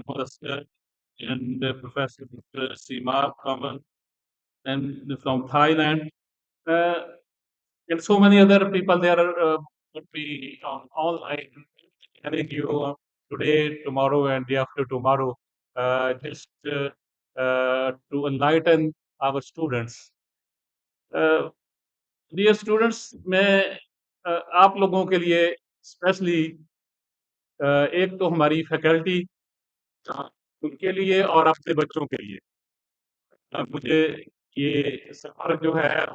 Modesty, and Professor Sima Kamal, and from Thailand, uh, and so many other people there would be online telling you today, tomorrow, and day after tomorrow, just to enlighten our students. Dear students, मैं आप लोगों के लिए specially एक तो हमारी faculty उनके लिए और अपने बच्चों के लिए मुझे ये सफ़र जो है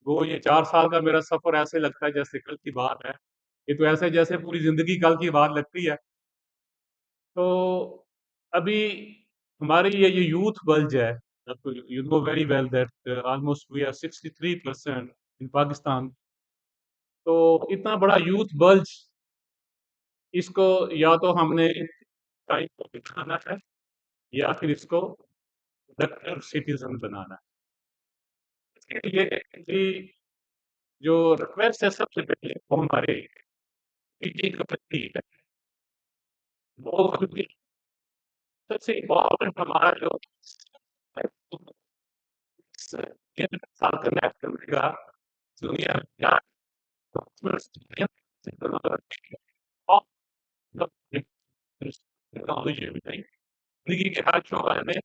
वो ये 4 साल का मेरा सफ़र ऐसे लगता है जैसे कल की बात है। ये तो ऐसे जैसे पूरी ज़िंदगी कल की बात लगती है। तो अभी हमारी ये यूथ बल्ज है, you know very well that almost we are 63% in Pakistan. तो इतना बड़ा यूथ बल्ज, इसको या तो हमने टाइम को बिठाना है या फिर इसको प्रोडक्टिव सिटीजन बनाना है। इसके लिए भी जो रिक्वेस्ट है सबसे पहले वो हमारे पीटी कमेटी है, वो क्योंकि सबसे इम्पोर्टेंट हमारा जो साल कनेक्ट करेगा दुनिया क्या टेक्नोलॉजी में जिंदगी के हर शोबे में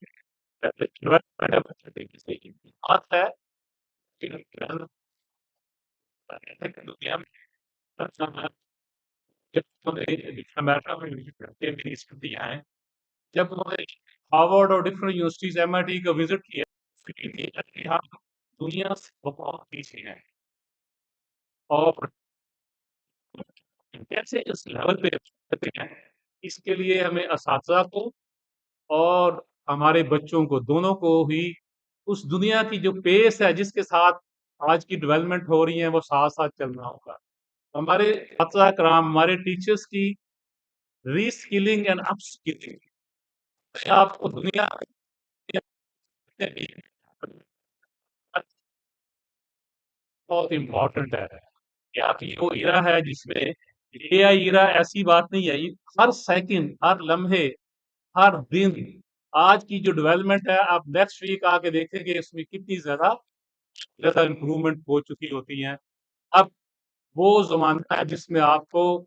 डेवलपमेंट ऑपर्चुनिटीज बात है कि दुनिया में जब अमेरिका में विजिट करके मेरी स्टडियाँ हैं, जब उन्होंने हार्वर्ड और डिफरेंट यूनिवर्सिटीज एमआईटी का विजिट किया, फील किया कि हम दुनिया से बहुत पीछे हैं और कैसे इस लेवल पे रहते हैं, इसके लिए हमें असातिज़ा को और हमारे बच्चों को, दोनों को ही उस दुनिया की जो पेस है जिसके साथ आज की डेवलपमेंट हो रही है, वो साथ-साथ चलना होगा। हमारे असातिज़ा कराम, हमारे टीचर्स की रीस्किलिंग एंड अपस्किलिंग आपको दुनिया बहुत इम्पोर्टेंट है। क्या कि वो इरा है जिसमें एआई इरा ऐसी बात नहीं है, ये हर सेकंड, हर लम्हे, हर दिन आज की जो डेवलपमेंट है, आप नेक्स्ट वीक आके देखेंगे इसमें कितनी ज़्यादा इम्प्रूवमेंट हो चुकी होती हैं। अब वो ज़माना है जिसमें आपको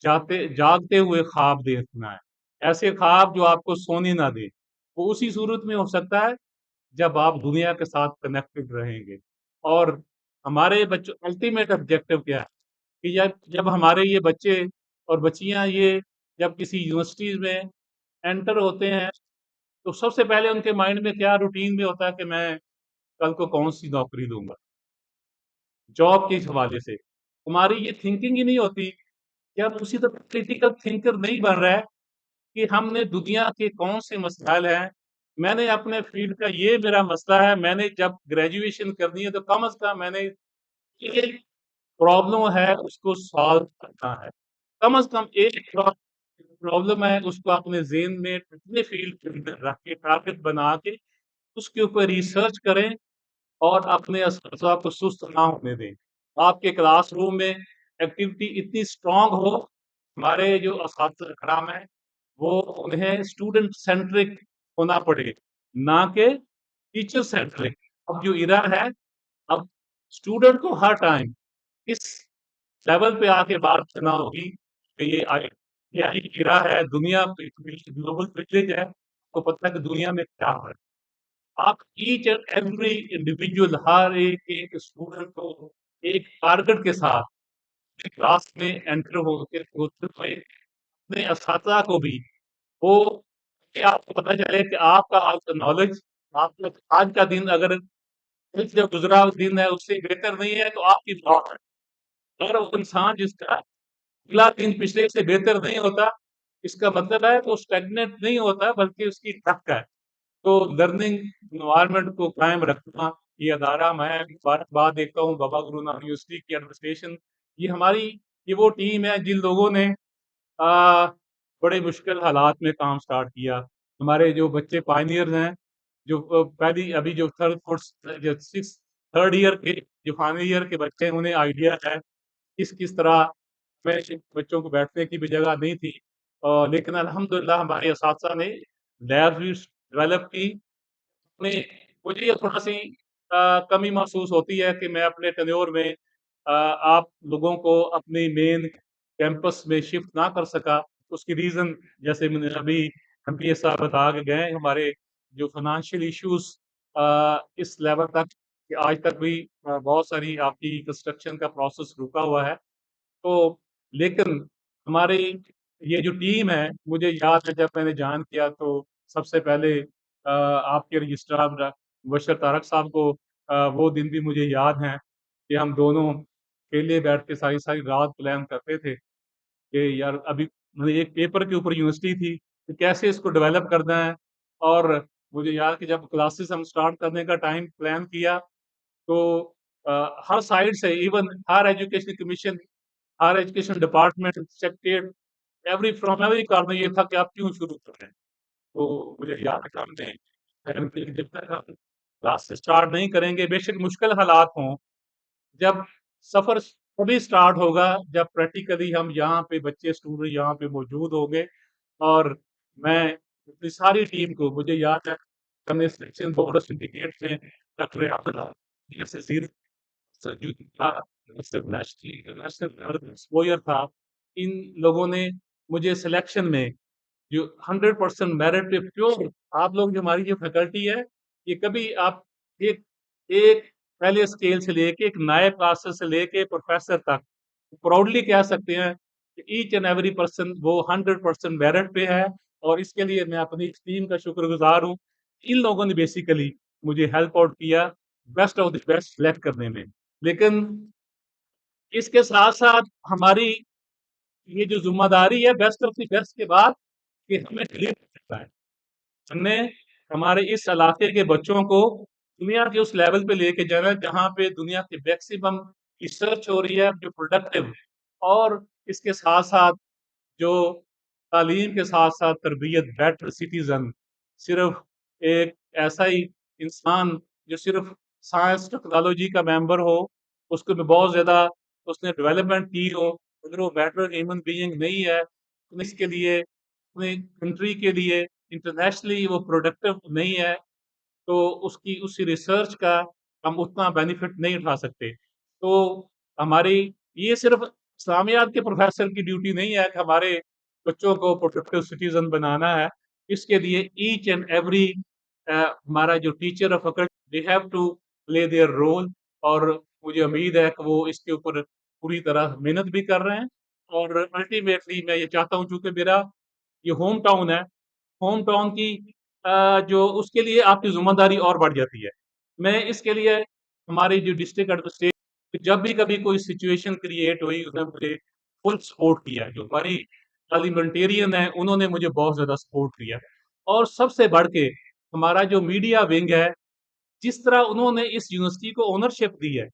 जागते हुए ख्वाब देखना है, ऐसे ख्वाब जो आपको सोने ना दें। वो उसी सूरत में हो सकता है जब आप दुनिया के साथ कनेक्टेड रहेंगे। और हमारे बच्चों अल्टीमेट ऑब्जेक्टिव क्या है कि जब जब हमारे ये बच्चे और बच्चियां ये जब किसी यूनिवर्सिटीज में एंटर होते हैं, तो सबसे पहले उनके माइंड में क्या रूटीन में होता है कि मैं कल को कौन सी नौकरी लूंगा, जॉब के हवाले से। हमारी ये थिंकिंग ही नहीं होती कि हम उसी तरह क्रिटिकल थिंकर नहीं बन रहा है कि हमने दुनिया के कौन से मसाइल हैं। मैंने अपने फील्ड का ये मेरा मसला है, मैंने जब ग्रेजुएशन करनी है तो कम से कम मैंने ये प्रॉब्लम है उसको सॉल्व करना है। कम से कम एक प्रॉब्लम है उसको अपने ज़हन में अपने फील्ड के अंदर रख के टारगेट बना के उसके ऊपर रिसर्च करें और अपने असतज़ा को सुस्त ना होने दें। आपके क्लासरूम में एक्टिविटी इतनी स्ट्रॉन्ग हो, हमारे जो असतज़ा कराम हैं, वो उन्हें स्टूडेंट सेंट्रिक होना पड़े, ना कि टीचर सेंट्रिक। अब जो इरा है, अब स्टूडेंट को हर टाइम इस लेवल पे आके बात करना होगी कि ये इरा है, दुनिया ग्लोबल विलेज है, आपको पता है कि दुनिया में क्या हो रहा है। आप ईच एंड एवरी इंडिविजुअल हर एक स्टूडेंट को एक टारगेट के साथ क्लास में एंटर होते हुए अपने असातिज़ा को भी वो कि आपको पता चले कि आपका आज नॉलेज आपका आज का दिन अगर एक जो गुजरा हुआ दिन है उससे बेहतर नहीं है तो आपकी ब्लॉक है। अगर वो इंसान जिसका अगला दिन पिछले से बेहतर नहीं होता, इसका मतलब है कि वो स्टैग्नेंट नहीं होता बल्कि उसकी टक्का है। तो लर्निंग एनवायरनमेंट को कायम रखना, ये अदारा मैं बार-बार देखता हूँ बाबा गुरु नानक यूनिवर्सिटी की एडमिनिस्ट्रेशन, ये हमारी ये वो टीम है जिन लोगों ने बड़े मुश्किल हालात में काम स्टार्ट किया। हमारे जो बच्चे पायनियर्स हैं, जो पहली अभी जो जो 6 3rd ईयर के जो फाइनल ईयर के बच्चे हैं, उन्हें आइडिया है किस तरह में बच्चों को बैठने की भी जगह नहीं थी। लेकिन अल्हम्दुलिल्लाह हमारे असातिज़ा ने लैब्स भी डेवलप की। नहीं, मुझे ये थोड़ा-सी कमी महसूस होती है कि मैं अपने टेन्योर में आप लोगों को अपनी मेन कैंपस में शिफ्ट ना कर सका। उसकी रीज़न जैसे मैंने अभी एमपीएस साहब बता के गए, हमारे जो फाइनेंशियल इश्यूज़ इस लेवल तक कि आज तक भी बहुत सारी आपकी कंस्ट्रक्शन का प्रोसेस रुका हुआ है। तो लेकिन हमारी ये जो टीम है, मुझे याद है जब मैंने जॉइन किया तो सबसे पहले आपके रजिस्ट्रार मुबशर तारक साहब को वो दिन भी मुझे याद हैं कि हम दोनों अकेले बैठ के सारी-सारी रात प्लान करते थे कि यार अभी मतलब एक पेपर के ऊपर यूनिवर्सिटी थी, कि कैसे इसको डेवलप करना है। और मुझे याद है कि जब क्लासेस हम स्टार्ट करने का टाइम प्लान किया तो हर साइड से even higher education commission, higher education department, secretariat from every corner ये था कि आप क्यों शुरू कर रहे हैं? तो मुझे याद है कि हमने प्लान किया कि जब तक हम क्लास स्टार्ट नहीं करेंगे, बेशक मुश्किल हालात हों, जब सफ़र तभी स्टार्ट होगा जब प्रैक्टिकली हम यहाँ पे बच्चे स्टूडेंट यहाँ पे मौजूद होंगे। और मैं अपनी सारी टीम को मुझे याद है हमने सिलेक्शन बोर्ड ऑफ सिंडिकेट में डॉक्टर अब्दुल्ला जैसे संयुक्त था, नेशनल एक्सपोज़र था। इन लोगों ने मुझे सिलेक्शन में जो 100% मेरिट पे प्योर आप लोग जो हमारी जो फैकल्टी है, ये कभी आप एक एक पहले स्केल से लेके एक नायब क्लासेस से लेके प्रोफेसर तक प्राउडली कह सकते हैं कि ईच एंड एवरी पर्सन वो 100% मेरिट पे है। और इसके लिए मैं अपनी टीम का शुक्रगुज़ार हूँ। इन लोगों ने बेसिकली मुझे हेल्प आउट किया best of the best select करने में। लेकिन इसके साथ-साथ हमारी ये जो ज़िम्मेदारी है बेस्ट ऑफ द बेस्ट के बाद कि हमें डिलीवर करना है। हमने हमारे इस इलाके के बच्चों को दुनिया के उस लेवल पे लेके जाना है जहाँ पे दुनिया की मैक्सिमम रिसर्च हो रही है जो प्रोडक्टिव। और इसके साथ-साथ जो तालीम के साथ-साथ तरबियत बेटर सिटीज़न, सिर्फ़ एक ऐसा ही इंसान जो सिर्फ़ साइंस टेक्नोलॉजी का मेंबर हो, उसको भी बहुत ज़्यादा उसने डेवलपमेंट की हो, अगर वो बेटर ह्यूमन बीइंग नहीं है, तो इसके लिए अपनी कंट्री के लिए इंटरनेशनली वो प्रोडक्टिव नहीं है, तो उसकी उस रिसर्च का हम उतना बेनिफिट नहीं उठा सकते। तो हमारी ये सिर्फ़ इस्लामियात के प्रोफ़ेसर की ड्यूटी नहीं है कि हमारे बच्चों को प्रोडक्टिव सिटीज़न बनाना है। इसके लिए ईच एंड एवरी हमारा जो टीचर और faculty they have to play their role, और मुझे उम्मीद है कि वो इसके ऊपर पूरी तरह मेहनत भी कर रहे हैं। और अल्टीमेटली मैं ये चाहता हूँ, चूंकि मेरा ये होम टाउन है, होम टाउन की जो उसके लिए आपकी जिम्मेदारी और बढ़ जाती है। मैं इसके लिए हमारी जो डिस्ट्रिक्ट एडमिनिस्ट्रेशन, जब भी कभी कोई सिचुएशन क्रिएट हुई उसने मुझे फुल सपोर्ट किया है। जो हमारी पार्लियामेंटेरियन है उन्होंने मुझे बहुत ज्यादा सपोर्ट किया। और सबसे बढ़ के हमारा जो मीडिया विंग है, जिस तरह उन्होंने इस यूनिवर्सिटी को ओनरशिप दी है,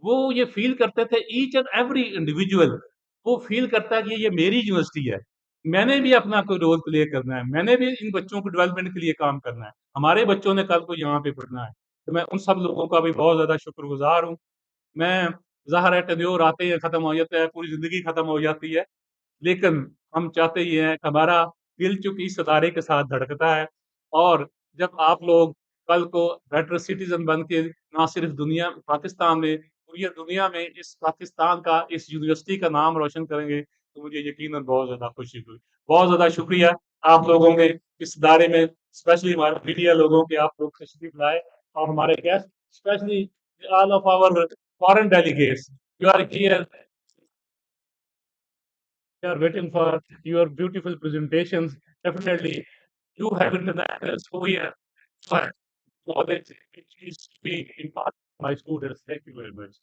वो ये फील करते थे, ईच एंड एवरी इंडिविजुअल वो फील करता है कि ये मेरी यूनिवर्सिटी है, मैंने भी अपना कोई रोल प्ले करना है, मैंने भी इन बच्चों को डेवलपमेंट के लिए काम करना है, हमारे बच्चों ने कल को यहाँ पे पढ़ना है। तो मैं उन सब लोगों का भी बहुत ज्यादा शुक्रगुजार हूँ। मैं, ज़ाहिर है टेन्योर आते ही खत्म हो जाता है, पूरी जिंदगी खत्म हो जाती है, लेकिन हम चाहते ये हैं कि हमारा दिल चूंकि इस अदारे के साथ धड़कता है, और जब आप लोग कल को बेटर सिटीजन बन के ना सिर्फ दुनिया पाकिस्तान में, पूरी दुनिया में इस पाकिस्तान का, इस यूनिवर्सिटी का नाम रोशन करेंगे, तो मुझे यकीनन बहुत ज्यादा खुशी हुई। बहुत ज्यादा शुक्रिया आप लोगों ने इस इदारे में, स्पेशली हमारे मीडिया लोगों के, आप लोग तशरीफ लाए, और हमारे guest, specially all of our foreign delegates, you are here, we are waiting for your beautiful presentations. Definitely, you have international exposure for knowledge which is to be imparted by students. Thank you very much.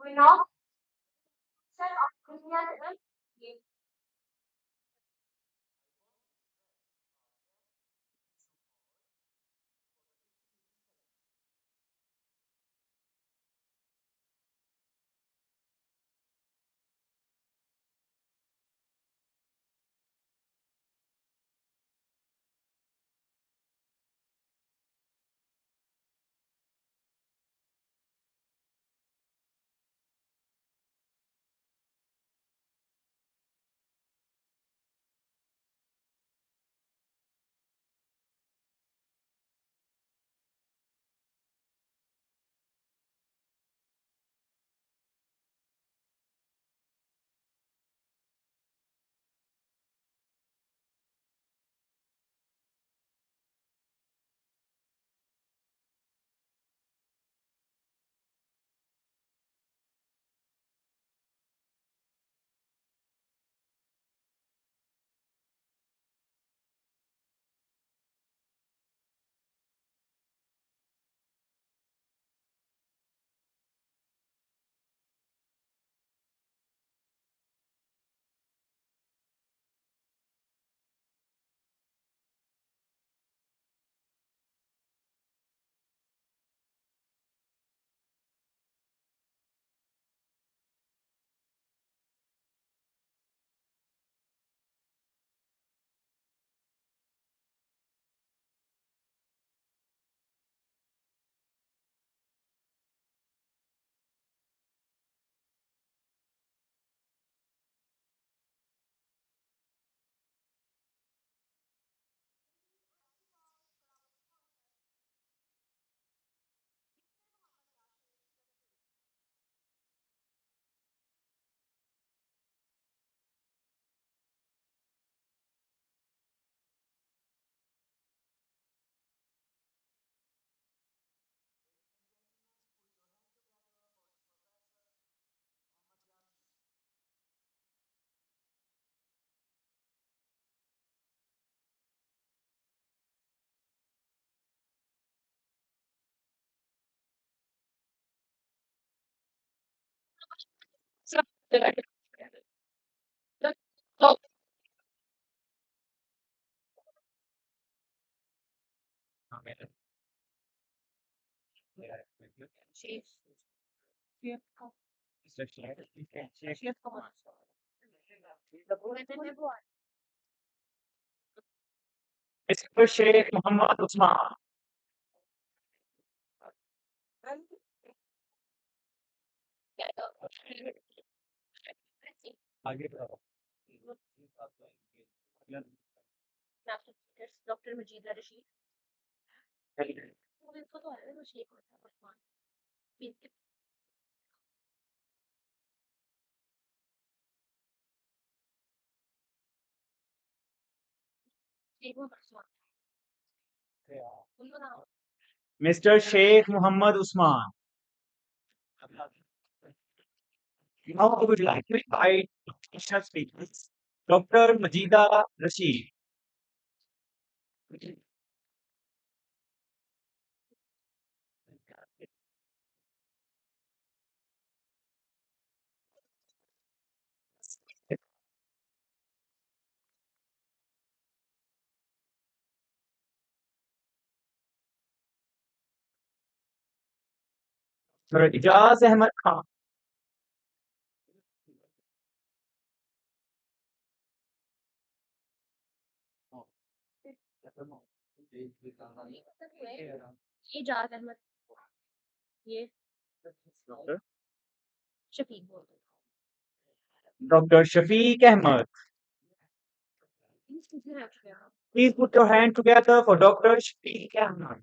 We now Mr. Sheikh Muhammad Usman. Dr. Majida Rashid. Mr. Sheikh Muhammad Usman. Now I would like to invite special speakers, Dr. Majida Rashid. Dr. Ijaz Ahmed Khan. ये जात अहमद ये शफीक बोलते Dr. Shafiq Ahmed. Please put your hand together for Dr. Shafiq Ahmed.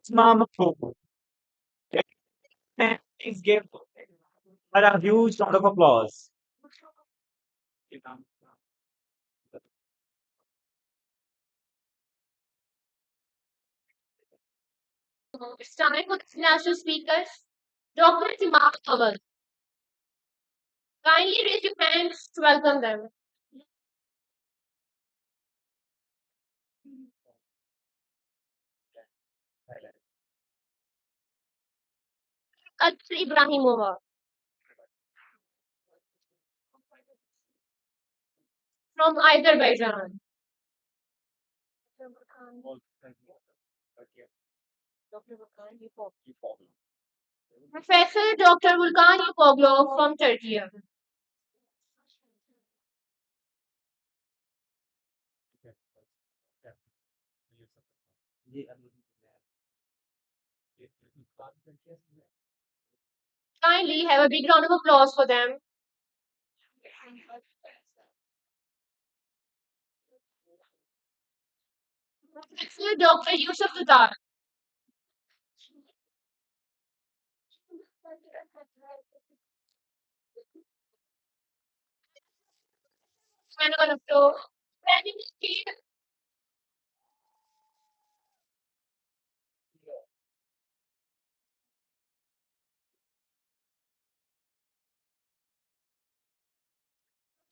Mama Popo. Please give her a huge round of applause. It's time for the national speakers. Dr. Timar Awal. Kindly raise your hands to welcome them. Qadr Ibrahimova. From Azerbaijan. Professor Dr. Vulkan Yukoglu from Turkey. Kindly have a big round of applause for them. Professor Dr. Yusuf Tudar.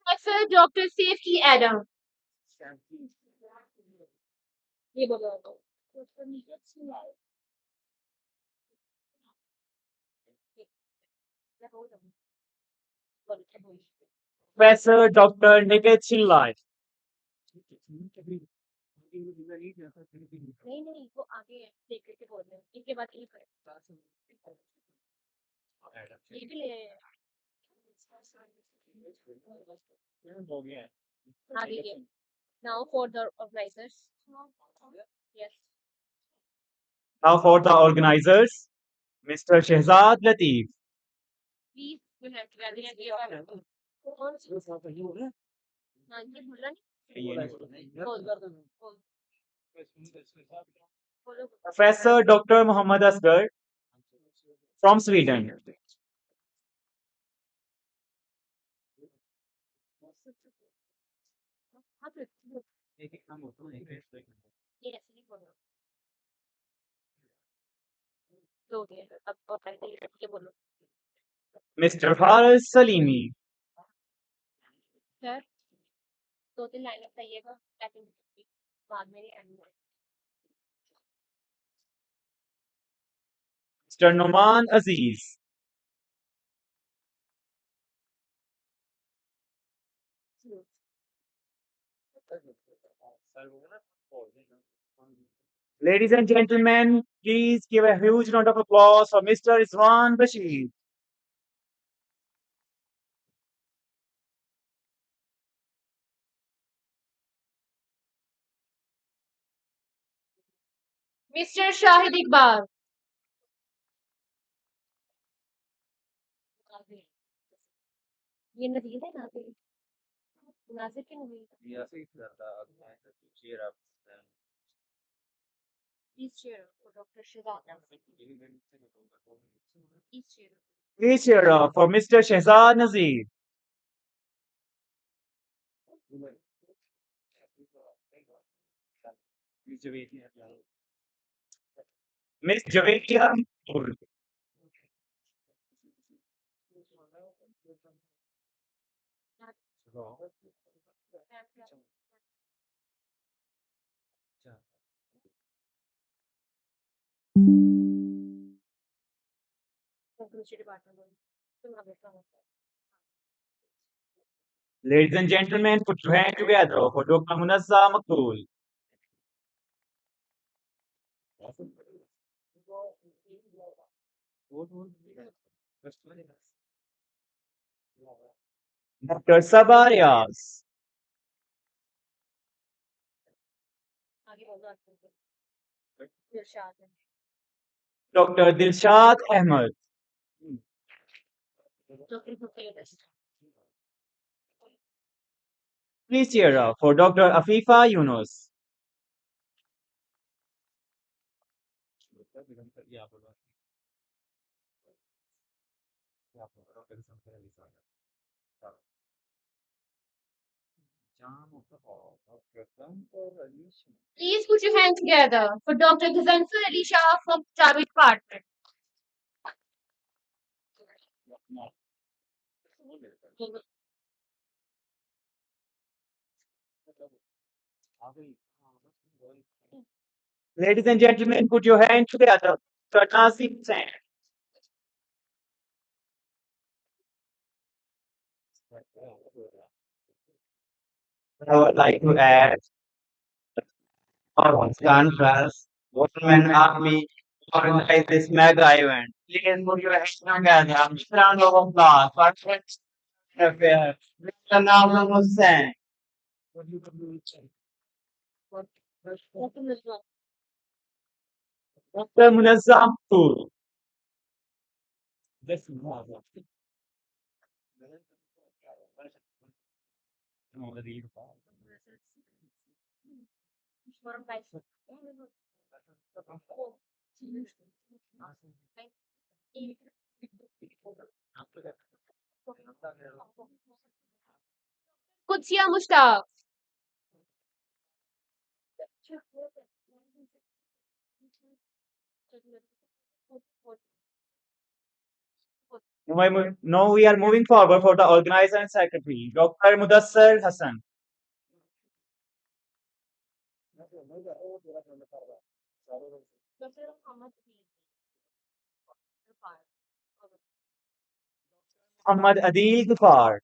Professor Dr. Safety Adam. ये बोलो आप। Professor Dr. Niket Chillai. नहीं नहीं वो आगे है देख करके बोल रहे हैं इनके बाद ये करें ये भी ले आगे ये now for the organizers yes Now for the organizers, Mr. Shehzad Latif. please you have to gather and give up कौन सी हाँ ये बोल रहा नहीं बोल बोलो Professor Dr. Muhammad Asgar from Sweden. हाँ तो ये ऐसे नहीं बोलो तो हो गया अब और ये बोलो Mr. Faris Salimi. सर दो तीन लाइन बताइएगा बाद में एंड में Mr. Noman Aziz. Ladies and gentlemen, please give a huge round of applause for Mr. Iswan Bashir. Mr. Shahid Iqbal. ये नजीब है ना नासिर की Najeeb Please cheer up for Dr. Shahzad. Please cheer up. Please cheer up for Mr. Shehzad Nazir. Miss Javetia. Ladies and gentlemen, put your hands together for Dr. Munazza Maktool. Dr. Sabarias. Dr. Dilshad Ahmed. Please cheer up for Dr. Afifa Yunus. Please put your hands together for Dr. Ghazanfar Ali Shah from Chavi Department. Ladies and gentlemen, put your hands together for Nasib Sen. I would like to add our conference, Women Army organized this mega event. Please put your hands together. Big round of applause for French affair. Mr. Nawal Hussain. Dr. Munazzam Tool. Qudsiya Mushtaq. Now we are moving forward for the organizer and secretary, Dr. Mudassar Hassan. Muhammad Adil Gufar.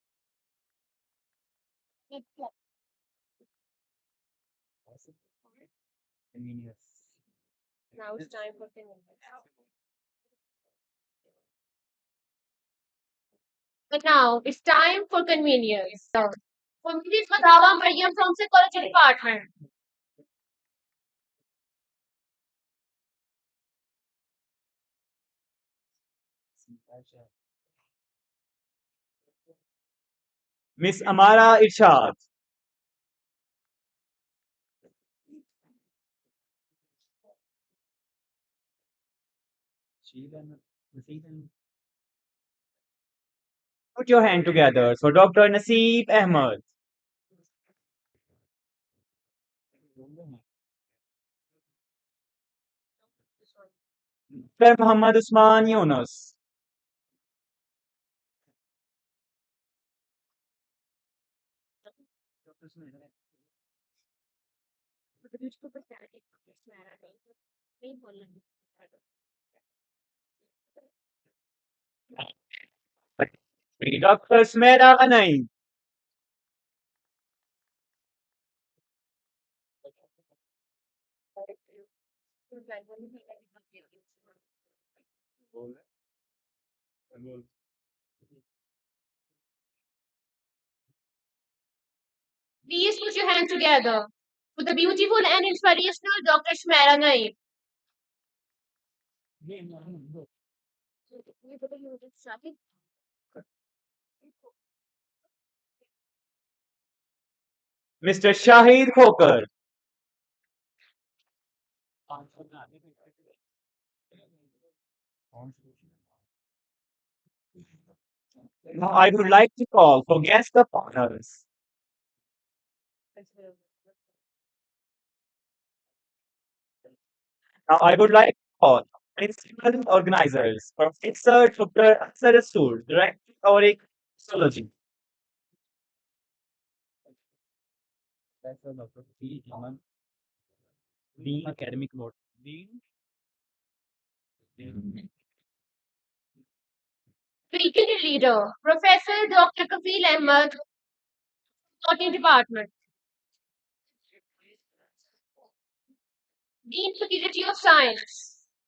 Now it's time for convenience. But now it's time for convenience. For Mrs. Madhawa Maryam from Psychology Department. Miss Amara Irshad. Put your hand together for Dr. Naseeb Ahmed. Dr. Muhammad Usman Yunus. Dr. Smera Anai. Please put your hands together for the beautiful and inspirational Dr. Shmera Naik. Mr. Shahid Khokar. Now I would like to call for guest of honors. Now I would like to call instrument organizers, Professor Dr. Aksar Rasool, Director of Ecology. Dean Academic Board. Faculty leader, Professor Dr. Kafil Ahmed, Botany Department. Dean Faculty of Science,